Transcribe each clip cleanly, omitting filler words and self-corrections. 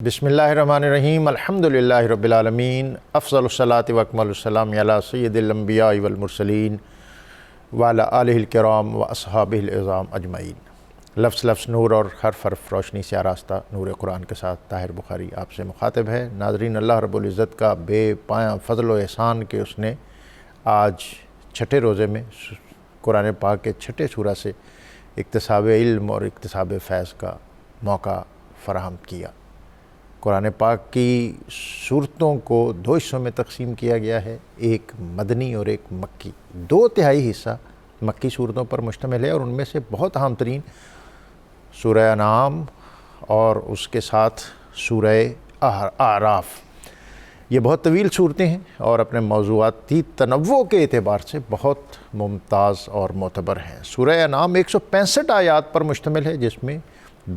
بسم اللہ الرحمن الرحیم الحمدللہ رب العالمین افضل الصلاۃ و اکمل السلام علی سید الانبیاء والمرسلین وعلی آلہ الکرام و اصحابہ العظام اجمعین۔ لفظ نور اور حرف حرف روشنی سے آراستہ نور قرآن کے ساتھ طاہر بخاری آپ سے مخاطب ہے۔ ناظرین، اللہ رب العزت کا بے پایاں فضل و احسان کہ اس نے آج چھٹے روزے میں قرآن پاک کے چھٹے سورہ سے اکتساب علم اور اکتساب فیض کا موقع فراہم کیا۔ قرآن پاک کی صورتوں کو دو حصوں میں تقسیم کیا گیا ہے، ایک مدنی اور ایک مکی۔ 2/3 حصہ مکی صورتوں پر مشتمل ہے اور ان میں سے بہت اہم ترین سورہ انعام اور اس کے ساتھ سورہ اعراف۔ یہ بہت طویل صورتیں ہیں اور اپنے موضوعاتی تنوع کے اعتبار سے بہت ممتاز اور معتبر ہیں۔ سورہ انعام 165 آیات پر مشتمل ہے، جس میں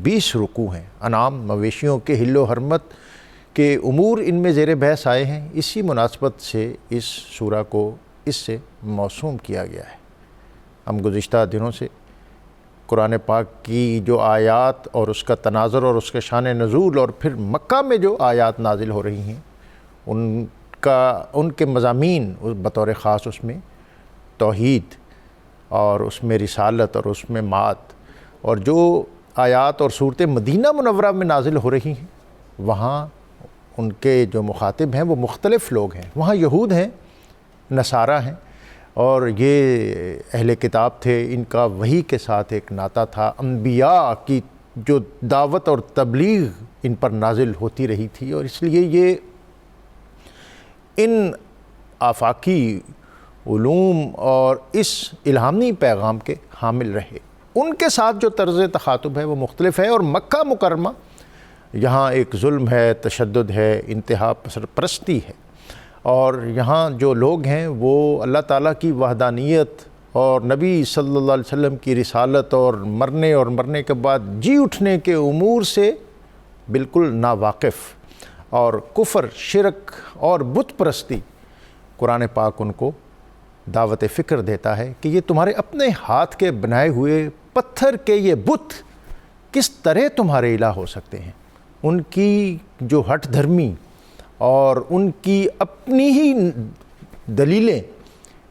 20 رکوع ہیں۔ انعام مویشیوں کے حل و حرمت کے امور ان میں زیر بحث آئے ہیں، اسی مناسبت سے اس سورہ کو اس سے موسوم کیا گیا ہے۔ ہم گزشتہ دنوں سے قرآن پاک کی جو آیات اور اس کا تناظر اور اس کے شان نزول اور پھر مکہ میں جو آیات نازل ہو رہی ہیں ان کے مضامین بطور خاص اس میں توحید اور اس میں رسالت اور اس میں مات، اور جو آیات اور صورتیں مدینہ منورہ میں نازل ہو رہی ہیں وہاں ان کے جو مخاطب ہیں وہ مختلف لوگ ہیں۔ وہاں یہود ہیں، نصارہ ہیں، اور یہ اہل کتاب تھے، ان کا وحی کے ساتھ ایک ناطہ تھا۔ انبیاء کی جو دعوت اور تبلیغ ان پر نازل ہوتی رہی تھی، اور اس لیے یہ ان آفاقی علوم اور اس الہامی پیغام کے حامل رہے۔ ان کے ساتھ جو طرز تخاطب ہے وہ مختلف ہے، اور مکہ مکرمہ یہاں ایک ظلم ہے، تشدد ہے، انتہا پرستی ہے، اور یہاں جو لوگ ہیں وہ اللہ تعالیٰ کی وحدانیت اور نبی صلی اللہ علیہ وسلم کی رسالت اور مرنے کے بعد جی اٹھنے کے امور سے بالکل ناواقف، اور کفر، شرک اور بت پرستی قرآن پاک ان کو دعوت فکر دیتا ہے کہ یہ تمہارے اپنے ہاتھ کے بنائے ہوئے پتھر کے یہ بت کس طرح تمہارے الہ ہو سکتے ہیں۔ ان کی جو ہٹ دھرمی اور ان کی اپنی ہی دلیلیں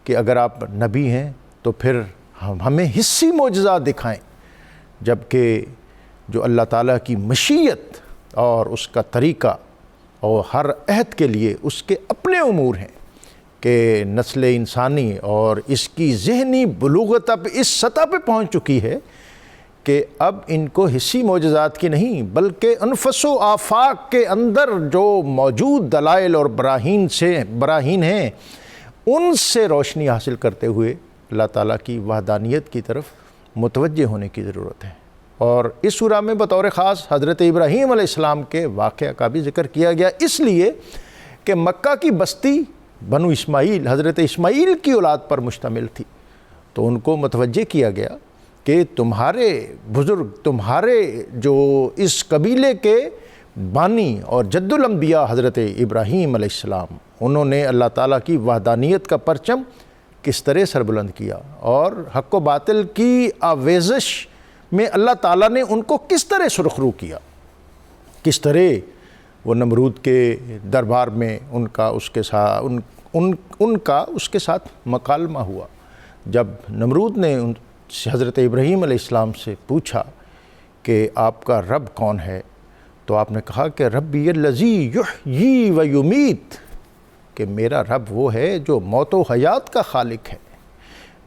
کہ اگر آپ نبی ہیں تو پھر ہمیں حسی معجزات دکھائیں، جبکہ جو اللہ تعالیٰ کی مشیت اور اس کا طریقہ اور ہر عہد کے لیے اس کے اپنے امور ہیں کہ نسل انسانی اور اس کی ذہنی بلوغت اب اس سطح پہ پہنچ چکی ہے کہ اب ان کو حسی معجزات کی نہیں بلکہ انفس و آفاق کے اندر جو موجود دلائل اور براہین ہیں ان سے روشنی حاصل کرتے ہوئے اللہ تعالیٰ کی وحدانیت کی طرف متوجہ ہونے کی ضرورت ہے۔ اور اس سورہ میں بطور خاص حضرت ابراہیم علیہ السلام کے واقعہ کا بھی ذکر کیا گیا، اس لیے کہ مکہ کی بستی بنو اسماعیل، حضرت اسماعیل کی اولاد پر مشتمل تھی، تو ان کو متوجہ کیا گیا کہ تمہارے بزرگ، تمہارے جو اس قبیلے کے بانی اور جد الانبیاء حضرت ابراہیم علیہ السلام، انہوں نے اللہ تعالیٰ کی وحدانیت کا پرچم کس طرح سربلند کیا، اور حق و باطل کی آویزش میں اللہ تعالیٰ نے ان کو کس طرح سرخرو کیا، کس طرح وہ نمرود کے دربار میں ان کا اس کے ساتھ مکالمہ ہوا۔ جب نمرود نے حضرت ابراہیم علیہ السلام سے پوچھا کہ آپ کا رب کون ہے، تو آپ نے کہا کہ ربی الذی یحیی و یمیت، کہ میرا رب وہ ہے جو موت و حیات کا خالق ہے،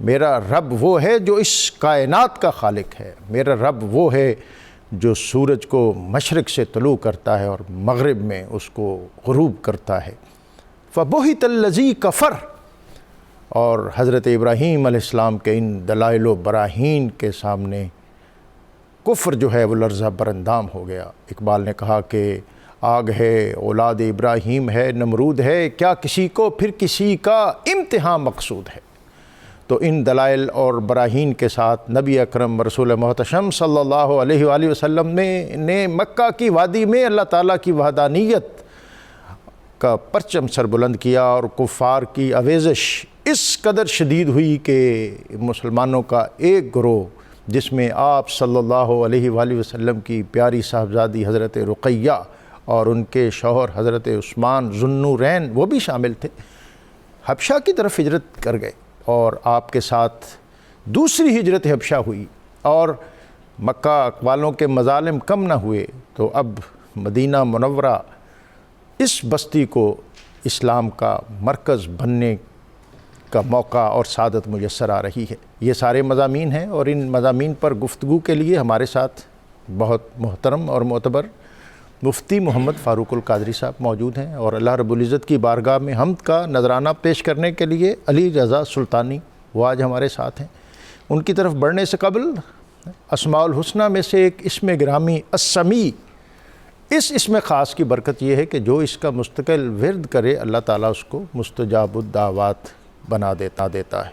میرا رب وہ ہے جو اس کائنات کا خالق ہے، میرا رب وہ ہے جو سورج کو مشرق سے طلوع کرتا ہے اور مغرب میں اس کو غروب کرتا ہے۔ فَبُہِتَ الَّذِي کفر، اور حضرت ابراہیم علیہ السلام کے ان دلائل و براہین کے سامنے کفر جو ہے وہ لرزہ براندام ہو گیا۔ اقبال نے کہا کہ آگ ہے، اولاد ابراہیم ہے، نمرود ہے، کیا کسی کو پھر کسی کا امتحان مقصود ہے۔ تو ان دلائل اور براہین کے ساتھ نبی اکرم رسول محتشم صلی اللہ علیہ وآلہ وسلم نے مکہ کی وادی میں اللہ تعالیٰ کی وحدانیت کا پرچم سر بلند کیا، اور کفار کی آویزش اس قدر شدید ہوئی کہ مسلمانوں کا ایک گروہ جس میں آپ صلی اللہ علیہ وآلہ وسلم کی پیاری صاحبزادی حضرت رقیہ اور ان کے شوہر حضرت عثمان ذو النورین وہ بھی شامل تھے، حبشہ کی طرف ہجرت کر گئے، اور آپ کے ساتھ دوسری ہجرت حبشہ ہوئی، اور مکہ والوں کے مظالم کم نہ ہوئے، تو اب مدینہ منورہ اس بستی کو اسلام کا مرکز بننے کا موقع اور سعادت میسر آ رہی ہے۔ یہ سارے مضامین ہیں، اور ان مضامین پر گفتگو کے لیے ہمارے ساتھ بہت محترم اور معتبر مفتی محمد فاروق القادری صاحب موجود ہیں، اور اللہ رب العزت کی بارگاہ میں حمد کا نذرانہ پیش کرنے کے لیے علی رضا سلطانی وہ آج ہمارے ساتھ ہیں۔ ان کی طرف بڑھنے سے قبل اسماء الحسنہ میں سے ایک اسم گرامی السمیع، اس اسم خاص کی برکت یہ ہے کہ جو اس کا مستقل ورد کرے اللہ تعالیٰ اس کو مستجاب الدعوات بنا دیتا ہے۔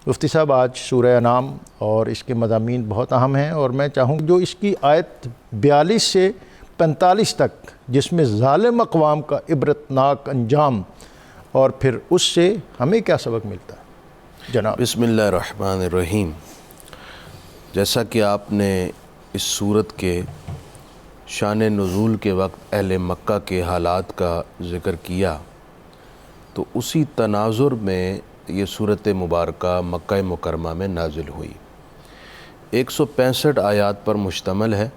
مفتی صاحب، آج سورہ انعام اور اس کے مضامین بہت اہم ہیں، اور میں چاہوں جو اس کی آیت 42 سے 45 تک، جس میں ظالم اقوام کا عبرتناک انجام، اور پھر اس سے ہمیں کیا سبق ملتا ہے جناب؟ بسم اللہ الرحمن الرحیم۔ جیسا کہ آپ نے اس سورت کے شان نزول کے وقت اہل مکہ کے حالات کا ذکر کیا، تو اسی تناظر میں یہ سورت مبارکہ مکہ مکرمہ میں نازل ہوئی۔ 165 آیات پر مشتمل ہے،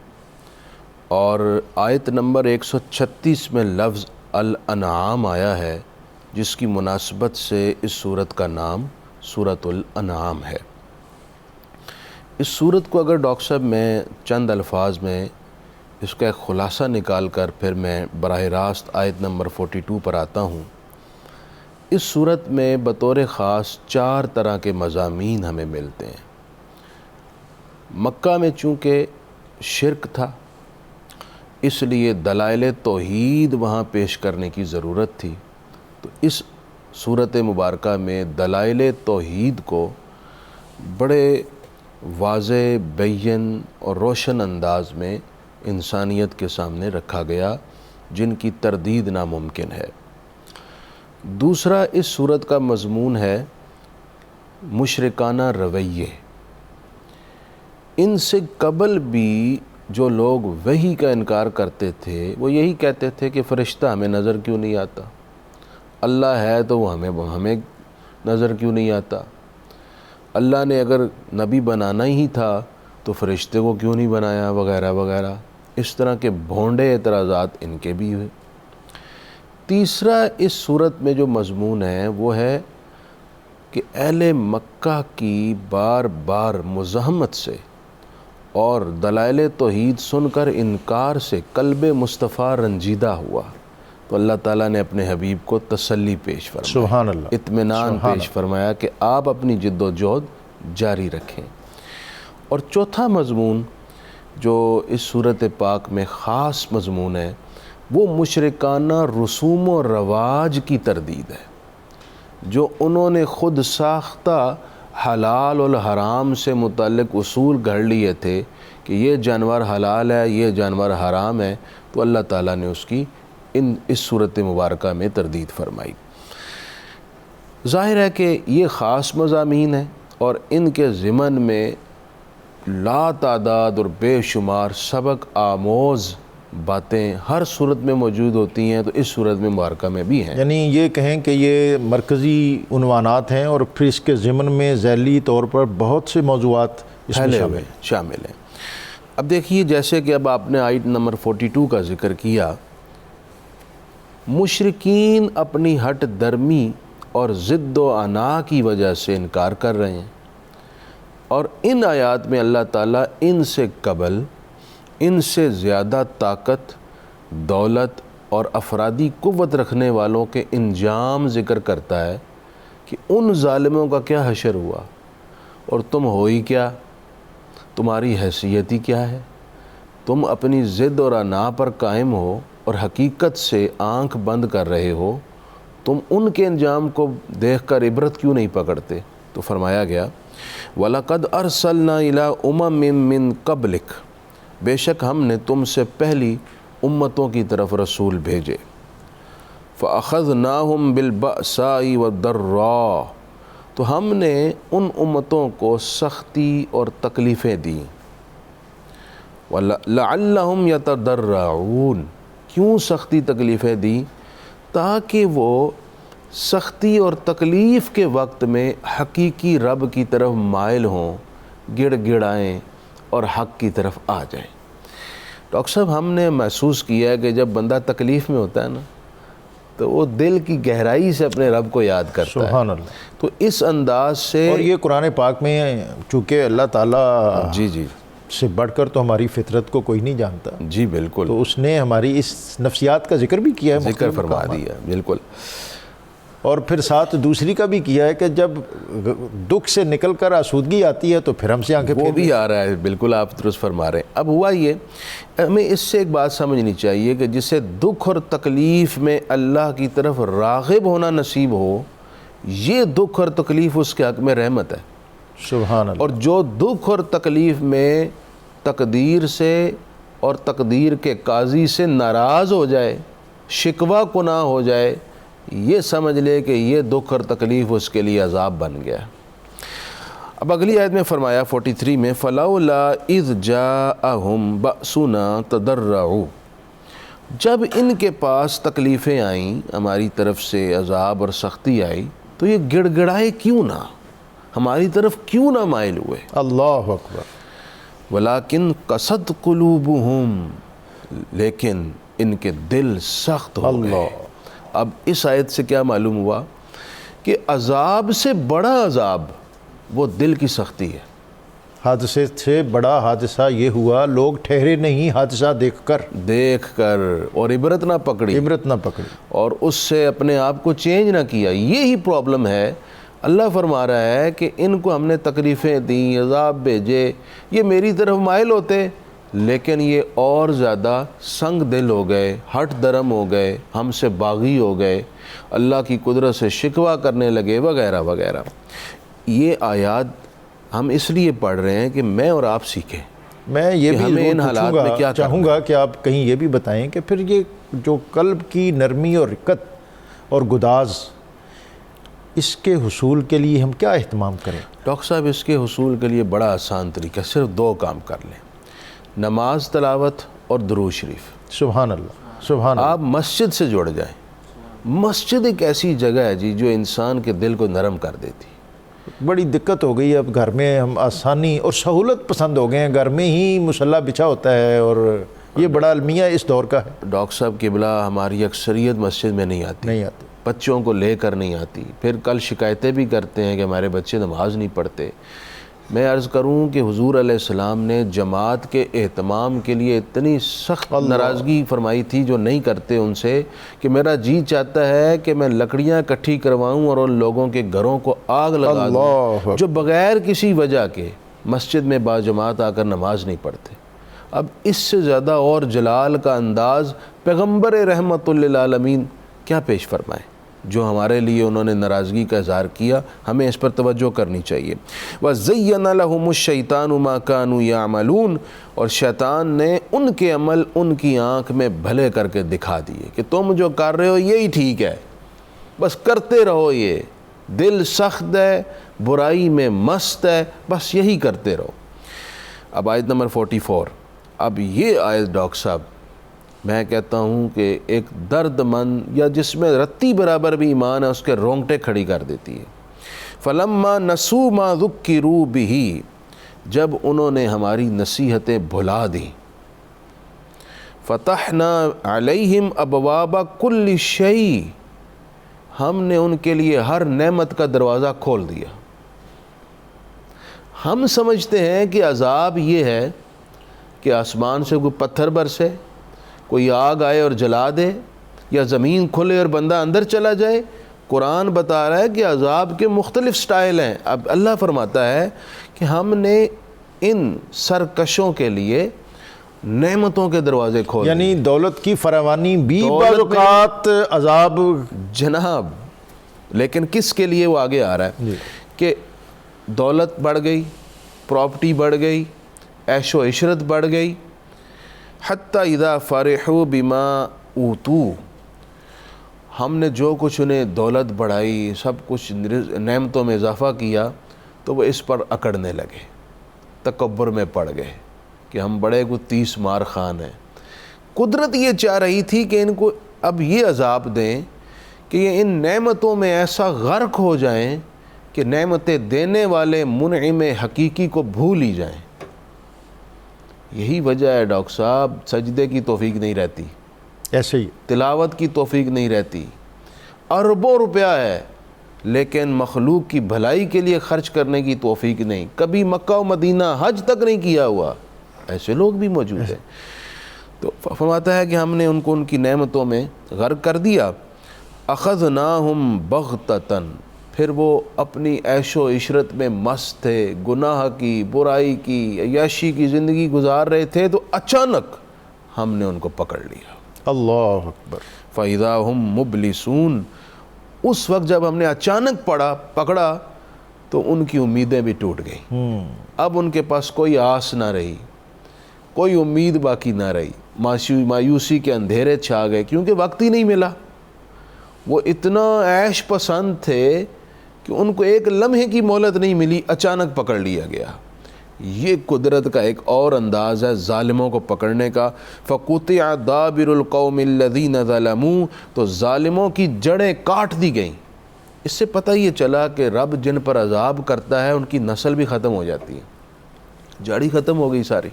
اور آیت نمبر 136 میں لفظ الانعام آیا ہے، جس کی مناسبت سے اس سورت کا نام سورۃ الانعام ہے۔ اس سورت کو اگر ڈاکٹر صاحب میں چند الفاظ میں اس کا ایک خلاصہ نکال کر پھر میں براہ راست آیت نمبر 42 پر آتا ہوں، اس سورت میں بطور خاص 4 طرح کے مضامین ہمیں ملتے ہیں۔ مکہ میں چونکہ شرک تھا، اس لیے دلائل توحید وہاں پیش کرنے کی ضرورت تھی، تو اس سورت مبارکہ میں دلائل توحید کو بڑے واضح، بین اور روشن انداز میں انسانیت کے سامنے رکھا گیا، جن کی تردید ناممکن ہے۔ دوسرا اس سورت کا مضمون ہے مشرکانہ رویے۔ ان سے قبل بھی جو لوگ وحی کا انکار کرتے تھے، وہ یہی کہتے تھے کہ فرشتہ ہمیں نظر کیوں نہیں آتا، اللہ ہے تو وہ ہمیں نظر کیوں نہیں آتا، اللہ نے اگر نبی بنانا ہی تھا تو فرشتے کو کیوں نہیں بنایا، وغیرہ وغیرہ۔ اس طرح کے بھونڈے اعتراضات ان کے بھی ہوئے۔ تیسرا اس صورت میں جو مضمون ہے وہ ہے کہ اہل مکہ کی بار بار مزاحمت سے اور دلائل توحید سن کر انکار سے قلب مصطفیٰ رنجیدہ ہوا، تو اللہ تعالیٰ نے اپنے حبیب کو تسلی پیش فرمایا، سبحان اللہ، اطمینان پیش فرمایا کہ آپ اپنی جد و جہد جاری رکھیں۔ اور چوتھا مضمون جو اس صورت پاک میں خاص مضمون ہے، وہ مشرکانہ رسوم و رواج کی تردید ہے، جو انہوں نے خود ساختہ حلال اور حرام سے متعلق اصول گھڑ لیے تھے کہ یہ جانور حلال ہے، یہ جانور حرام ہے، تو اللہ تعالیٰ نے اس صورت مبارکہ میں تردید فرمائی۔ ظاہر ہے کہ یہ خاص مضامین ہیں، اور ان کے ضمن میں لا تعداد اور بے شمار سبق آموز باتیں ہر صورت میں موجود ہوتی ہیں، تو اس صورت میں مبارکہ میں بھی ہیں۔ یعنی یہ کہیں کہ یہ مرکزی عنوانات ہیں، اور پھر اس کے ضمن میں ذیلی طور پر بہت سے موضوعات اس میں شامل ہیں۔ اب دیکھیے، جیسے کہ اب آپ نے آیت نمبر 42 کا ذکر کیا، مشرکین اپنی ہٹ درمی اور ضد و انا کی وجہ سے انکار کر رہے ہیں، اور ان آیات میں اللہ تعالیٰ ان سے قبل، ان سے زیادہ طاقت، دولت اور افرادی قوت رکھنے والوں کے انجام ذکر کرتا ہے کہ ان ظالموں کا کیا حشر ہوا، اور تم ہوئی کیا، تمہاری حیثیت ہی کیا ہے، تم اپنی ضد اور انا پر قائم ہو اور حقیقت سے آنکھ بند کر رہے ہو، تم ان کے انجام کو دیکھ کر عبرت کیوں نہیں پکڑتے؟ تو فرمایا گیا وَلَقَدْ أَرْسَلْنَا إِلَىٰ أُمَمٍ مِّن قَبْلِكَ، بے شک ہم نے تم سے پہلی امتوں کی طرف رسول بھیجے، فَأَخَذْنَاهُمْ بِالْبَأْسَاءِ وَالضَّرَّاءِ، تو ہم نے ان امتوں کو سختی اور تکلیفیں دیں، وَلَعَلَّهُمْ يَتَضَرَّعُونَ، کیوں سختی تکلیفیں دیں؟ تاکہ وہ سختی اور تکلیف کے وقت میں حقیقی رب کی طرف مائل ہوں، گڑ گڑائیں اور حق کی طرف آ جائیں۔ ڈاکٹر صاحب ہم نے محسوس کیا ہے کہ جب بندہ تکلیف میں ہوتا ہے نا تو وہ دل کی گہرائی سے اپنے رب کو یاد کرتا ہے۔ سبحان اللہ۔ تو اس انداز سے، اور یہ قرآن پاک میں چونکہ اللہ تعالیٰ جی جی سے بڑھ کر تو ہماری فطرت کو کوئی نہیں جانتا، جی بالکل، تو اس نے ہماری اس نفسیات کا ذکر بھی کیا ہے، ذکر مختلف فرما مقامات۔ دیا بالکل۔ اور پھر ساتھ دوسری کا بھی کیا ہے کہ جب دکھ سے نکل کر آسودگی آتی ہے تو پھر ہم سے آنکھیں وہ پھیر بھی آ رہا ہے، بالکل آپ درست فرما رہے ہیں۔ اب ہوا یہ، ہمیں اس سے ایک بات سمجھنی چاہیے کہ جسے دکھ اور تکلیف میں اللہ کی طرف راغب ہونا نصیب ہو، یہ دکھ اور تکلیف اس کے حق میں رحمت ہے۔ سبحان اللہ۔ اور جو دکھ اور تکلیف میں تقدیر سے اور تقدیر کے قاضی سے ناراض ہو جائے، شکوہ کناہ ہو جائے، یہ سمجھ لے کہ یہ دکھ اور تکلیف اس کے لیے عذاب بن گیا۔ اب اگلی آیت میں فرمایا 43 میں فَلَوْلَا إِذْ جَاءَهُمْ بَأْسُنَا تَضَرَّعُوا، جب ان کے پاس تکلیفیں آئیں، ہماری طرف سے عذاب اور سختی آئی، تو یہ گڑ گڑائے کیوں نہ، ہماری طرف کیوں نہ مائل ہوئے۔ اللہ اکبر۔ وَلَكِنْ قَسَتْ قُلُوبُهُمْ، لیکن ان کے دل سخت ہو گئے۔ اللہ۔ اب اس آیت سے کیا معلوم ہوا کہ عذاب سے بڑا عذاب وہ دل کی سختی ہے۔ حادثے سے بڑا حادثہ یہ ہوا، لوگ ٹھہرے نہیں حادثہ دیکھ کر اور عبرت نہ پکڑی، عبرت نہ پکڑی، اور اس سے اپنے آپ کو چینج نہ کیا۔ یہی پرابلم ہے۔ اللہ فرما رہا ہے کہ ان کو ہم نے تکلیفیں دیں، عذاب بھیجے، یہ میری طرف مائل ہوتے لیکن یہ اور زیادہ سنگ دل ہو گئے، ہٹ درم ہو گئے، ہم سے باغی ہو گئے، اللہ کی قدرت سے شکوہ کرنے لگے وغیرہ وغیرہ۔ یہ آیات ہم اس لیے پڑھ رہے ہیں کہ میں اور آپ سیکھیں۔ میں یہ بھی ہمیں ان حالات میں کیا چاہوں گا کہ آپ کہیں یہ بھی بتائیں کہ پھر یہ جو قلب کی نرمی اور رقت اور گداز، اس کے حصول کے لیے ہم کیا اہتمام کریں؟ ڈاکٹر صاحب اس کے حصول کے لیے بڑا آسان طریقہ، صرف 2 کام کر لیں، نماز تلاوت اور درود شریف۔ سبحان اللہ، سبحان اللہ۔ آپ مسجد سے جڑ جائیں۔ مسجد ایک ایسی جگہ ہے جی جو انسان کے دل کو نرم کر دیتی۔ بڑی دقت ہو گئی ہے اب، گھر میں ہم آسانی اور سہولت پسند ہو گئے ہیں، گھر میں ہی مصلی بچھا ہوتا ہے، اور یہ بڑا المیہ اس دور کا ہے۔ ڈاکٹر صاحب قبلہ ہماری اکثریت مسجد میں نہیں آتی، بچوں کو لے کر نہیں آتی، پھر کل شکایتیں بھی کرتے ہیں کہ ہمارے بچے نماز نہیں پڑھتے۔ میں عرض کروں کہ حضور علیہ السلام نے جماعت کے اہتمام کے لیے اتنی سخت ناراضگی فرمائی تھی جو نہیں کرتے ان سے، کہ میرا جی چاہتا ہے کہ میں لکڑیاں اکٹھی کرواؤں اور ان لوگوں کے گھروں کو آگ لگا دوں جو بغیر کسی وجہ کے مسجد میں باجماعت آ کر نماز نہیں پڑھتے۔ اب اس سے زیادہ اور جلال کا انداز پیغمبر رحمت للعالمین کیا پیش فرمائے؟ جو ہمارے لیے انہوں نے ناراضگی کا اظہار کیا، ہمیں اس پر توجہ کرنی چاہیے۔ وَزَيَّنَ لَهُمُ الشَّيْطَانُ مَا كَانُوا يَعْمَلُونَ، اور شیطان نے ان کے عمل ان کی آنکھ میں بھلے کر کے دکھا دیے کہ تم جو کر رہے ہو یہی ٹھیک ہے، بس کرتے رہو، یہ دل سخت ہے، برائی میں مست ہے، بس یہی کرتے رہو۔ اب آیت نمبر 44، اب یہ آیت ڈاکٹر صاحب میں کہتا ہوں کہ ایک درد مند یا جس میں رتی برابر بھی ایمان ہے اس کے رونگٹے کھڑی کر دیتی ہے۔ فَلَمَّا نَسُوا مَا ذُكِّرُوا بِهِ، جب انہوں نے ہماری نصیحتیں بھلا دیں، فَتَحْنَا عَلَيْهِمْ أَبْوَابَ كُلِّ شَيْءٍ، ہم نے ان کے لیے ہر نعمت کا دروازہ کھول دیا۔ ہم سمجھتے ہیں کہ عذاب یہ ہے کہ آسمان سے کوئی پتھر برسے، کوئی آگ آئے اور جلا دے، یا زمین کھلے اور بندہ اندر چلا جائے۔ قرآن بتا رہا ہے کہ عذاب کے مختلف سٹائل ہیں۔ اب اللہ فرماتا ہے کہ ہم نے ان سرکشوں کے لیے نعمتوں کے دروازے کھول دیے۔ یعنی دولت کی فراوانی بھی بعض اوقات عذاب، جناب، لیکن کس کے لیے وہ آگے آ رہا ہے کہ دولت بڑھ گئی، پراپرٹی بڑھ گئی، عیش و عشرت بڑھ گئی، حتی اذا فرحوا بما اوتوا، ہم نے جو کچھ انہیں دولت بڑھائی، سب کچھ نعمتوں میں اضافہ کیا، تو وہ اس پر اکڑنے لگے، تکبر میں پڑ گئے کہ ہم بڑے کو 30 مار خان ہیں، قدرت یہ چاہ رہی تھی کہ ان کو اب یہ عذاب دیں کہ یہ ان نعمتوں میں ایسا غرق ہو جائیں کہ نعمتیں دینے والے منعم حقیقی کو بھول ہی جائیں۔ یہی وجہ ہے ڈاکٹر صاحب، سجدے کی توفیق نہیں رہتی، ایسے ہی تلاوت کی توفیق نہیں رہتی، اربوں روپیہ ہے لیکن مخلوق کی بھلائی کے لیے خرچ کرنے کی توفیق نہیں، کبھی مکہ و مدینہ حج تک نہیں کیا ہوا، ایسے لوگ بھی موجود ہیں۔ تو فرماتا ہے کہ ہم نے ان کو ان کی نعمتوں میں غرق کر دیا۔ اخذناہم بغتتاً، پھر وہ اپنی عیش و عشرت میں مست تھے، گناہ کی، برائی کی، عیاشی کی زندگی گزار رہے تھے، تو اچانک ہم نے ان کو پکڑ لیا۔ اللہ اکبر۔ فَإِذَا هُمْ مُبْلِسُونَ، اس وقت جب ہم نے اچانک پکڑا تو ان کی امیدیں بھی ٹوٹ گئیں۔ اب ان کے پاس کوئی آس نہ رہی، کوئی امید باقی نہ رہی، مایوسی کے اندھیرے چھا گئے، کیونکہ وقت ہی نہیں ملا۔ وہ اتنا عیش پسند تھے کہ ان کو ایک لمحے کی مہلت نہیں ملی، اچانک پکڑ لیا گیا۔ یہ قدرت کا ایک اور انداز ہے ظالموں کو پکڑنے کا۔ فَقُطِعَ دَابِرُ الْقَوْمِ الَّذِينَ ظَلَمُوا، تو ظالموں کی جڑیں کاٹ دی گئیں۔ اس سے پتہ یہ چلا کہ رب جن پر عذاب کرتا ہے ان کی نسل بھی ختم ہو جاتی ہے، جڑ ہی ختم ہو گئی ساری۔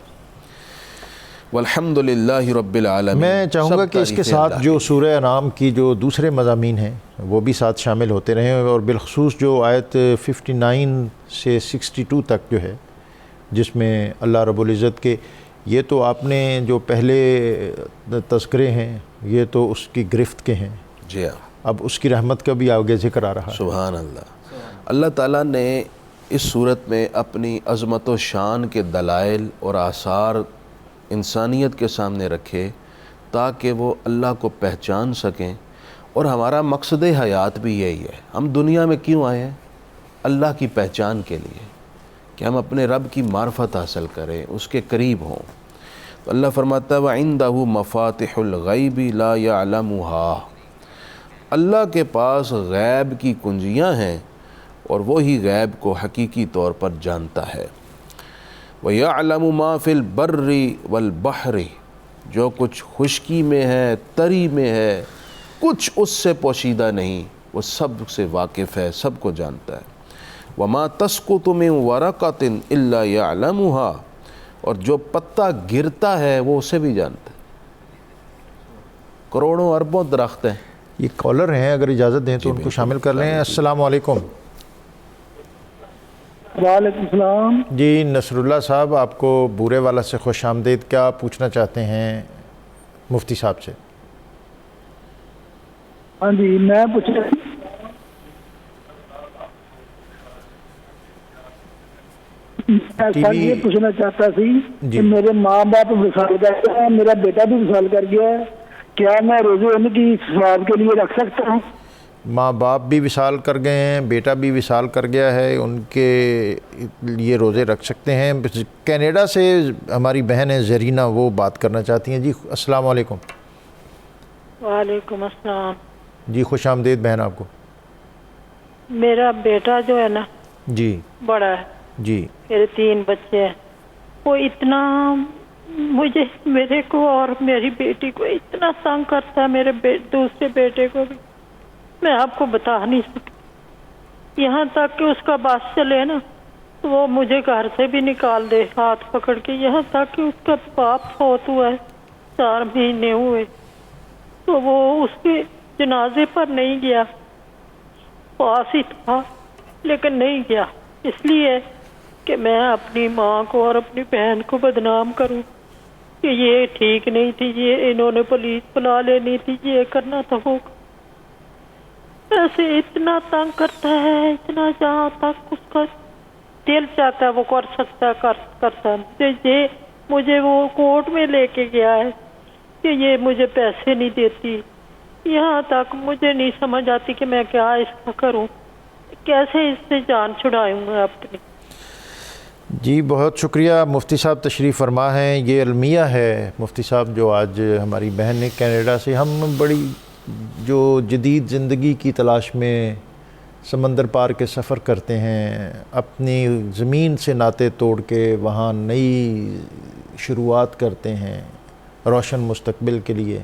والحمدللہ رب العالمین۔ میں چاہوں گا کہ اس کے ساتھ جو سورہ انعام کی جو دوسرے مضامین ہیں وہ بھی ساتھ شامل ہوتے رہیں، اور بالخصوص جو آیت 59 سے 62 تک جو ہے، جس میں اللہ رب العزت کے یہ تو آپ نے جو پہلے تذکرے ہیں یہ تو اس کی گرفت کے ہیں، جی ہاں، اب اس کی رحمت کا بھی آگے ذکر آ رہا ہے۔ سبحان اللہ۔ اللہ تعالیٰ نے اس صورت میں اپنی عظمت و شان کے دلائل اور آثار انسانیت کے سامنے رکھے تاکہ وہ اللہ کو پہچان سکیں، اور ہمارا مقصد حیات بھی یہی ہے۔ ہم دنیا میں کیوں آئے ہیں؟ اللہ کی پہچان کے لیے، کہ ہم اپنے رب کی معرفت حاصل کریں، اس کے قریب ہوں۔ تو اللہ فرماتا ہے وَعِندَهُ مَفَاتِحُ الْغَيْبِ لَا يَعْلَمُهَا، اللہ کے پاس غیب کی کنجیاں ہیں اور وہی غیب کو حقیقی طور پر جانتا ہے۔ وَيَعْلَمُ مَا فِي الْبَرِّ وَالْبَحْرِ، جو کچھ خشکی میں ہے، تری میں ہے، کچھ اس سے پوشیدہ نہیں، وہ سب سے واقف ہے، سب کو جانتا ہے۔ وَمَا تَسْقُطُ مِن وَرَقَةٍ إِلَّا يَعْلَمُهَا، اور جو پتا گرتا ہے وہ اسے بھی جانتا ہے۔ کروڑوں اربوں درخت ہیں۔ یہ کالر ہیں، اگر اجازت دیں تو ان کو شامل کر لیں۔ السلام علیکم۔ وعلیکم السلام۔ جی نصر اللہ صاحب، آپ کو بورے والا سے خوش آمدید۔ کیا پوچھنا چاہتے ہیں مفتی صاحب سے؟ ہاں جی، میں یہ پوچھنا چاہتا تھی کہ میرے ماں باپ وصال کر گئے ہیں، میرا بیٹا بھی وصال کر گیا ہے، کیا میں روزے ان کی ثواب کے لیے رکھ سکتا ہوں؟ ماں باپ بھی وصال کر گئے ہیں، بیٹا بھی وصال کر گیا ہے، ان کے لیے روزے رکھ سکتے ہیں؟ کینیڈا سے ہماری بہن ہے زرینہ، وہ بات کرنا چاہتی ہیں۔ جی السلام علیکم۔ وعلیکم السلام۔ جی خوش آمدید بہن آپ کو۔ میرا بیٹا جو ہے نا جی بڑا ہے، جی میرے 3 بچے ہیں، وہ اتنا میرے کو اور میری بیٹی کو اتنا تنگ کرتا ہے، میرے دوسرے بیٹے کو بھی میں آپ کو بتا نہیں سکتی، یہاں تک کہ اس کا بس چلے نا تو وہ مجھے گھر سے بھی نکال دے ہاتھ پکڑ کے، یہاں تک کہ اس کا باپ فوت ہوا ہے 4 مہینے ہوئے تو وہ اس کے جنازے پر نہیں گیا، پاس ہی تھا لیکن نہیں گیا، اس لیے کہ میں اپنی ماں کو اور اپنی بہن کو بدنام کروں کہ یہ ٹھیک نہیں تھی، یہ انہوں نے پولیس بلا لینی تھی، یہ کرنا تھا، وہ ایسے اتنا تنگ کرتا ہے، اتنا جہاں تک اس کا دل چاہتا ہے وہ کر سکتا ہے کرتا ہے۔ مجھے وہ کورٹ میں لے کے گیا ہے کہ یہ مجھے پیسے نہیں دیتی، یہاں تک مجھے نہیں سمجھ آتی کہ میں کیا اس کا کروں، کیسے اس سے جان چھڑاؤں میں اپنی۔ جی بہت شکریہ مفتی صاحب، تشریف فرما ہیں۔ یہ المیہ ہے مفتی صاحب جو آج ہماری بہن نے کینیڈا سے، ہم بڑی جو جدید زندگی کی تلاش میں سمندر پار کے سفر کرتے ہیں، اپنی زمین سے ناطے توڑ کے وہاں نئی شروعات کرتے ہیں، روشن مستقبل کے لیے،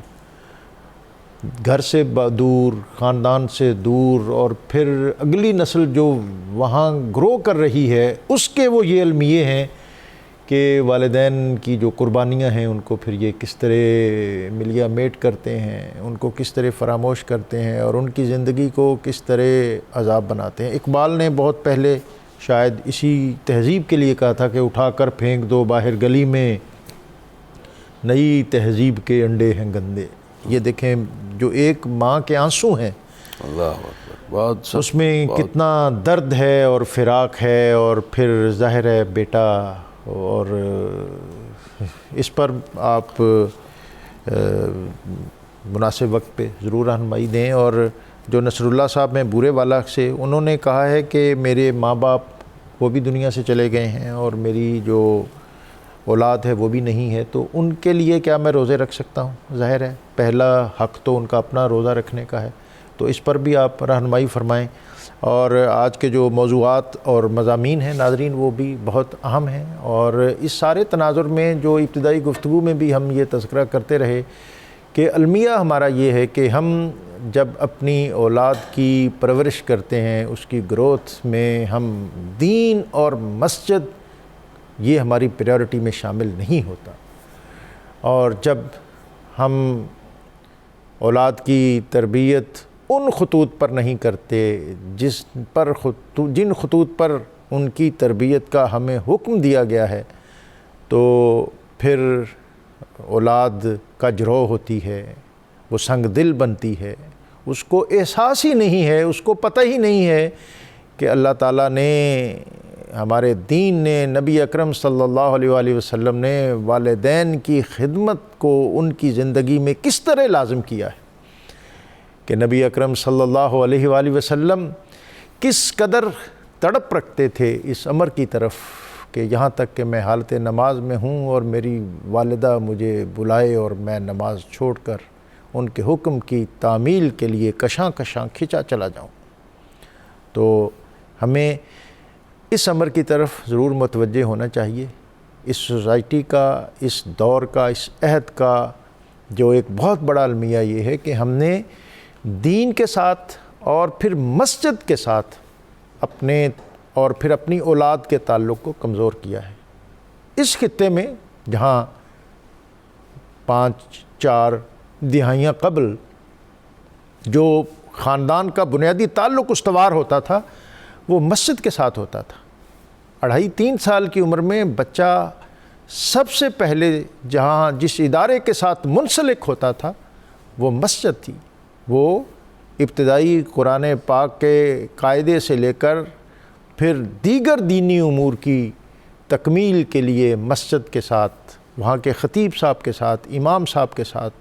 گھر سے دور، خاندان سے دور، اور پھر اگلی نسل جو وہاں گرو کر رہی ہے اس کے وہ یہ المیے ہیں کہ والدین کی جو قربانیاں ہیں ان کو پھر یہ کس طرح ملیا میٹ کرتے ہیں، ان کو کس طرح فراموش کرتے ہیں، اور ان کی زندگی کو کس طرح عذاب بناتے ہیں۔ اقبال نے بہت پہلے شاید اسی تہذیب کے لیے کہا تھا کہ اٹھا کر پھینک دو باہر گلی میں، نئی تہذیب کے انڈے ہیں گندے۔ یہ دیکھیں جو ایک ماں کے آنسو ہیں، اللہ اکبر، بہت اس میں کتنا درد ہے اور فراق ہے، اور پھر ظاہر ہے بیٹا، اور اس پر آپ مناسب وقت پہ ضرور رہنمائی دیں۔ اور جو نصر اللہ صاحب ہیں بورے والا سے، انہوں نے کہا ہے کہ میرے ماں باپ وہ بھی دنیا سے چلے گئے ہیں اور میری جو اولاد ہے وہ بھی نہیں ہے، تو ان کے لیے کیا میں روزے رکھ سکتا ہوں؟ ظاہر ہے پہلا حق تو ان کا اپنا روزہ رکھنے کا ہے، تو اس پر بھی آپ رہنمائی فرمائیں۔ اور آج کے جو موضوعات اور مضامین ہیں ناظرین وہ بھی بہت اہم ہیں، اور اس سارے تناظر میں جو ابتدائی گفتگو میں بھی ہم یہ تذکرہ کرتے رہے کہ المیہ ہمارا یہ ہے کہ ہم جب اپنی اولاد کی پرورش کرتے ہیں، اس کی گروتھ میں ہم دین اور مسجد یہ ہماری پریورٹی میں شامل نہیں ہوتا، اور جب ہم اولاد کی تربیت ان خطوط پر نہیں کرتے جن خطوط پر ان کی تربیت کا ہمیں حکم دیا گیا ہے، تو پھر اولاد کا جروح ہوتی ہے، وہ سنگ دل بنتی ہے، اس کو احساس ہی نہیں ہے، اس کو پتہ ہی نہیں ہے کہ اللہ تعالیٰ نے، ہمارے دین نے، نبی اکرم صلی اللہ علیہ وآلہ وسلم نے والدین کی خدمت کو ان کی زندگی میں کس طرح لازم کیا ہے، کہ نبی اکرم صلی اللہ علیہ وآلہ وسلم کس قدر تڑپ رکھتے تھے اس امر کی طرف کہ یہاں تک کہ میں حالت نماز میں ہوں اور میری والدہ مجھے بلائے اور میں نماز چھوڑ کر ان کے حکم کی تعمیل کے لیے کشاں کشاں کھنچا چلا جاؤں۔ تو ہمیں اس امر کی طرف ضرور متوجہ ہونا چاہیے۔ اس سوسائٹی کا، اس دور کا، اس عہد کا جو ایک بہت بڑا المیہ یہ ہے کہ ہم نے دین کے ساتھ اور پھر مسجد کے ساتھ اپنی اولاد کے تعلق کو کمزور کیا ہے۔ اس خطے میں جہاں 5-4 دہائیاں قبل جو خاندان کا بنیادی تعلق استوار ہوتا تھا وہ مسجد کے ساتھ ہوتا تھا۔ 2.5-3 سال کی عمر میں بچہ سب سے پہلے جس ادارے کے ساتھ منسلک ہوتا تھا وہ مسجد تھی۔ وہ ابتدائی قرآن پاک کے قاعدے سے لے کر پھر دیگر دینی امور کی تکمیل کے لیے مسجد کے ساتھ، وہاں کے خطیب صاحب کے ساتھ، امام صاحب کے ساتھ،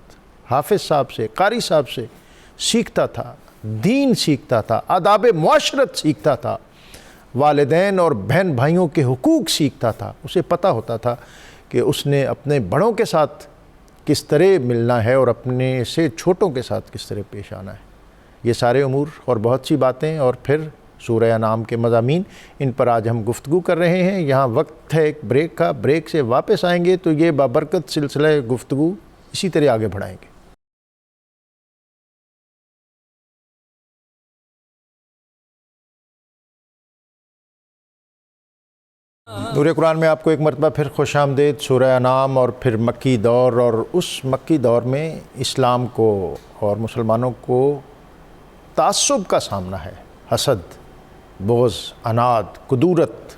حافظ صاحب سے، قاری صاحب سے سیکھتا تھا، دین سیکھتا تھا، آداب معاشرت سیکھتا تھا، والدین اور بہن بھائیوں کے حقوق سیکھتا تھا۔ اسے پتہ ہوتا تھا کہ اس نے اپنے بڑوں کے ساتھ کس طرح ملنا ہے اور اپنے سے چھوٹوں کے ساتھ کس طرح پیش آنا ہے۔ یہ سارے امور اور بہت سی باتیں، اور پھر سورہ انعام کے مضامین، ان پر آج ہم گفتگو کر رہے ہیں۔ یہاں وقت ہے ایک بریک کا، بریک سے واپس آئیں گے تو یہ بابرکت سلسلہ گفتگو اسی طرح آگے بڑھائیں گے۔ نور قرآن میں آپ کو ایک مرتبہ پھر خوش آمدید۔ سورہ انعام اور پھر مکی دور، اور اس مکی دور میں اسلام کو اور مسلمانوں کو تعصب کا سامنا ہے، حسد، بغض، عناد، کدورت،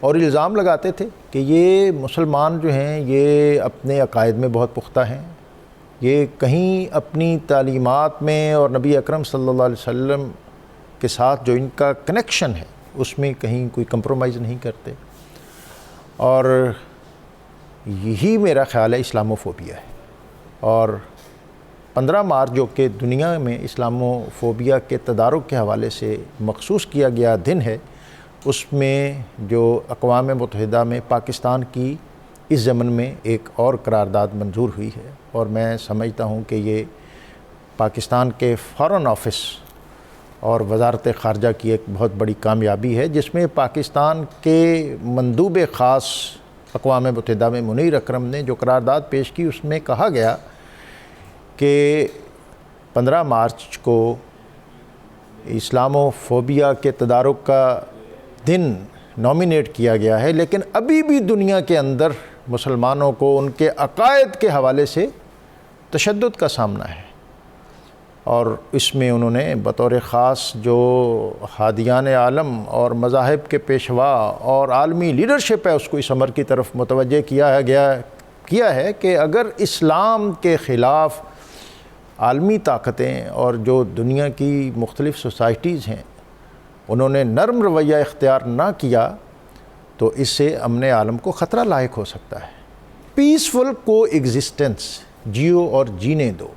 اور الزام لگاتے تھے کہ یہ مسلمان جو ہیں یہ اپنے عقائد میں بہت پختہ ہیں، یہ کہیں اپنی تعلیمات میں اور نبی اکرم صلی اللہ علیہ وسلم کے ساتھ جو ان کا کنیکشن ہے اس میں کہیں کوئی کمپرومائز نہیں کرتے، اور یہی میرا خیال ہے اسلاموفوبیا ہے۔ اور 15 مارچ جو کہ دنیا میں اسلاموفوبیا کے تدارک کے حوالے سے مخصوص کیا گیا دن ہے، اس میں جو اقوام متحدہ میں پاکستان کی اس ضمن میں ایک اور قرارداد منظور ہوئی ہے، اور میں سمجھتا ہوں کہ یہ پاکستان کے فارن آفس اور وزارت خارجہ کی ایک بہت بڑی کامیابی ہے، جس میں پاکستان کے مندوب خاص اقوام متحدہ میں منیر اکرم نے جو قرارداد پیش کی اس میں کہا گیا کہ 15 مارچ کو اسلامو فوبیا کے تدارک کا دن نامینیٹ کیا گیا ہے، لیکن ابھی بھی دنیا کے اندر مسلمانوں کو ان کے عقائد کے حوالے سے تشدد کا سامنا ہے، اور اس میں انہوں نے بطور خاص جو ہادیان عالم اور مذاہب کے پیشوا اور عالمی لیڈرشپ ہے اس کو اس امر کی طرف متوجہ کیا ہے کہ اگر اسلام کے خلاف عالمی طاقتیں اور جو دنیا کی مختلف سوسائٹیز ہیں انہوں نے نرم رویہ اختیار نہ کیا تو اس سے امن عالم کو خطرہ لاحق ہو سکتا ہے۔ پیسفل کو ایگزسٹنس، جیو اور جینے دو،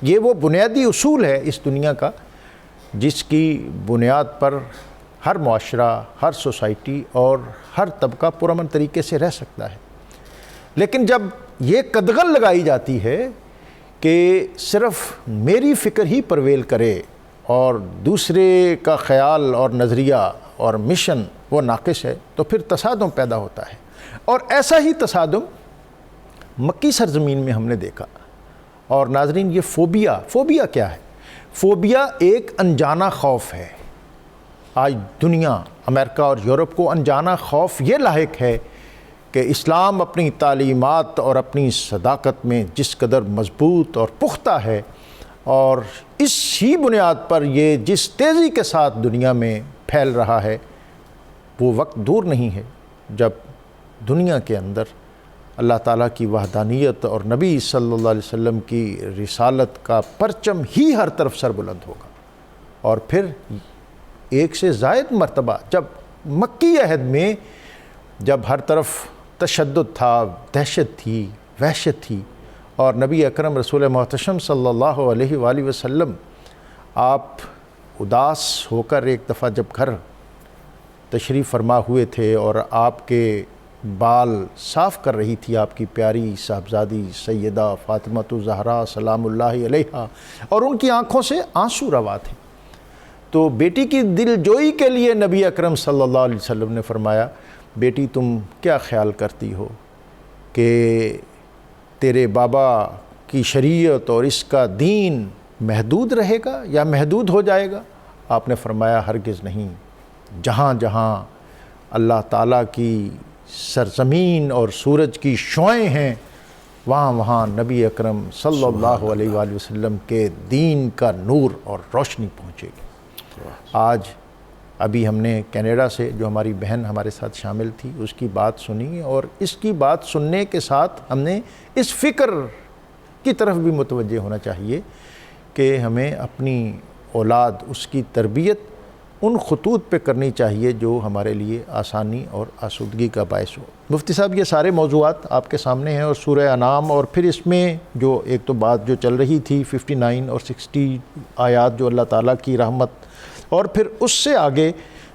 یہ وہ بنیادی اصول ہے اس دنیا کا جس کی بنیاد پر ہر معاشرہ، ہر سوسائٹی اور ہر طبقہ پرامن طریقے سے رہ سکتا ہے۔ لیکن جب یہ قدغن لگائی جاتی ہے کہ صرف میری فکر ہی پرویل کرے اور دوسرے کا خیال اور نظریہ اور مشن وہ ناقص ہے تو پھر تصادم پیدا ہوتا ہے، اور ایسا ہی تصادم مکی سرزمین میں ہم نے دیکھا۔ اور ناظرین، یہ فوبیا کیا ہے؟ فوبیا ایک انجانہ خوف ہے۔ آج دنیا، امریکہ اور یورپ کو انجانہ خوف یہ لاحق ہے کہ اسلام اپنی تعلیمات اور اپنی صداقت میں جس قدر مضبوط اور پختہ ہے، اور اس ہی بنیاد پر یہ جس تیزی کے ساتھ دنیا میں پھیل رہا ہے، وہ وقت دور نہیں ہے جب دنیا کے اندر اللہ تعالیٰ کی وحدانیت اور نبی صلی اللہ علیہ وسلم کی رسالت کا پرچم ہی ہر طرف سر بلند ہوگا۔ اور پھر ایک سے زائد مرتبہ جب مکی عہد میں جب ہر طرف تشدد تھا، دہشت تھی، وحشت تھی، اور نبی اکرم رسول محتشم صلی اللہ علیہ وآلہ وسلم آپ اداس ہو کر ایک دفعہ جب گھر تشریف فرما ہوئے تھے اور آپ کے بال صاف کر رہی تھی آپ کی پیاری صاحبزادی سیدہ فاطمۃ الزہرا سلام اللہ علیہا، اور ان کی آنکھوں سے آنسو روا تھے، تو بیٹی کی دل جوئی کے لیے نبی اکرم صلی اللہ علیہ وسلم نے فرمایا، بیٹی تم کیا خیال کرتی ہو کہ تیرے بابا کی شریعت اور اس کا دین محدود رہے گا یا محدود ہو جائے گا؟ آپ نے فرمایا ہرگز نہیں، جہاں جہاں اللہ تعالیٰ کی سرزمین اور سورج کی شعائیں ہیں وہاں وہاں نبی اکرم صلی اللہ علیہ وآلہ وسلم کے دین کا نور اور روشنی پہنچے گی۔ آج ابھی ہم نے کینیڈا سے جو ہماری بہن ہمارے ساتھ شامل تھی اس کی بات سنی، اور اس کی بات سننے کے ساتھ ہم نے اس فکر کی طرف بھی متوجہ ہونا چاہیے کہ ہمیں اپنی اولاد، اس کی تربیت ان خطوط پہ کرنی چاہیے جو ہمارے لیے آسانی اور آسودگی کا باعث ہو۔ مفتی صاحب، یہ سارے موضوعات آپ کے سامنے ہیں، اور سورہ انعام، اور پھر اس میں جو ایک تو بات جو چل رہی تھی 59 اور 60 آیات جو اللہ تعالیٰ کی رحمت، اور پھر اس سے آگے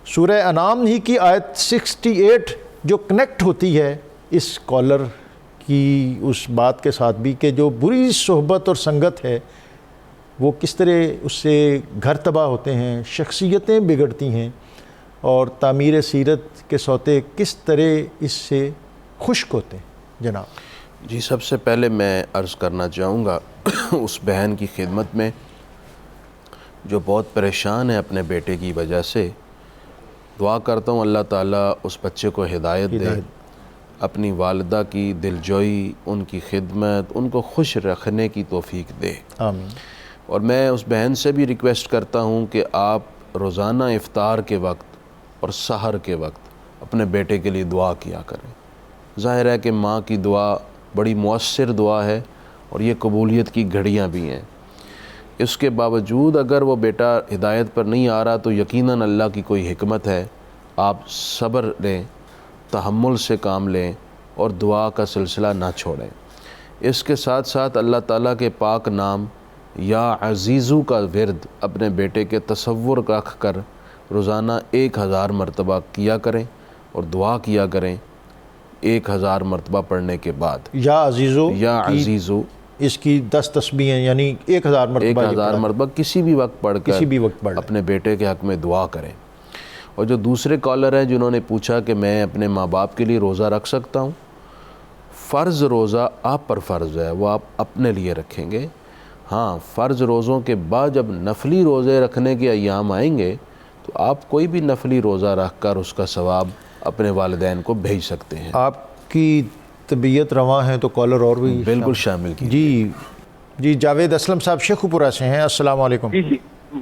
سورہ انعام ہی کی آیت 68 جو کنیکٹ ہوتی ہے اس کالر کی اس بات کے ساتھ بھی کہ جو بری صحبت اور سنگت ہے وہ کس طرح اس سے گھر تباہ ہوتے ہیں، شخصیتیں بگڑتی ہیں، اور تعمیر سیرت کے سوتے کس طرح اس سے خشک ہوتے ہیں۔ جناب جی، سب سے پہلے میں عرض کرنا چاہوں گا اس بہن کی خدمت میں جو بہت پریشان ہے اپنے بیٹے کی وجہ سے، دعا کرتا ہوں اللہ تعالیٰ اس بچے کو ہدایت دے، اپنی والدہ کی دلجوئی، ان کی خدمت، ان کو خوش رکھنے کی توفیق دے، آمین۔ اور میں اس بہن سے بھی ریکویسٹ کرتا ہوں کہ آپ روزانہ افطار کے وقت اور سحر کے وقت اپنے بیٹے کے لیے دعا کیا کریں۔ ظاہر ہے کہ ماں کی دعا بڑی مؤثر دعا ہے اور یہ قبولیت کی گھڑیاں بھی ہیں۔ اس کے باوجود اگر وہ بیٹا ہدایت پر نہیں آ رہا تو یقیناً اللہ کی کوئی حکمت ہے۔ آپ صبر لیں، تحمل سے کام لیں اور دعا کا سلسلہ نہ چھوڑیں۔ اس کے ساتھ ساتھ اللہ تعالیٰ کے پاک نام یا عزیزو کا ورد اپنے بیٹے کے تصور رکھ کر روزانہ 1000 مرتبہ کیا کریں اور دعا کیا کریں 1000 مرتبہ پڑھنے کے بعد۔ یا عزیزو اس کی 10 تسبیحیں یعنی 1000 مرتبہ 1000 مرتبہ کسی بھی وقت پڑھ کر کسی بھی وقت پڑھ اپنے بیٹے کے حق میں دعا کریں۔ اور جو دوسرے کالر ہیں جنہوں نے پوچھا کہ میں اپنے ماں باپ کے لیے روزہ رکھ سکتا ہوں، فرض روزہ آپ پر فرض ہے، وہ آپ اپنے لیے رکھیں گے۔ ہاں، فرض روزوں کے بعد جب نفلی روزے رکھنے کے ایام آئیں گے تو آپ کوئی بھی نفلی روزہ رکھ کر اس کا ثواب اپنے والدین کو بھیج سکتے ہیں۔ آپ کی طبیعت رواں ہے تو کالر اور بھی بالکل شامل کی۔ جی جاوید اسلم صاحب شیخو پورہ سے ہیں، السلام علیکم۔ جی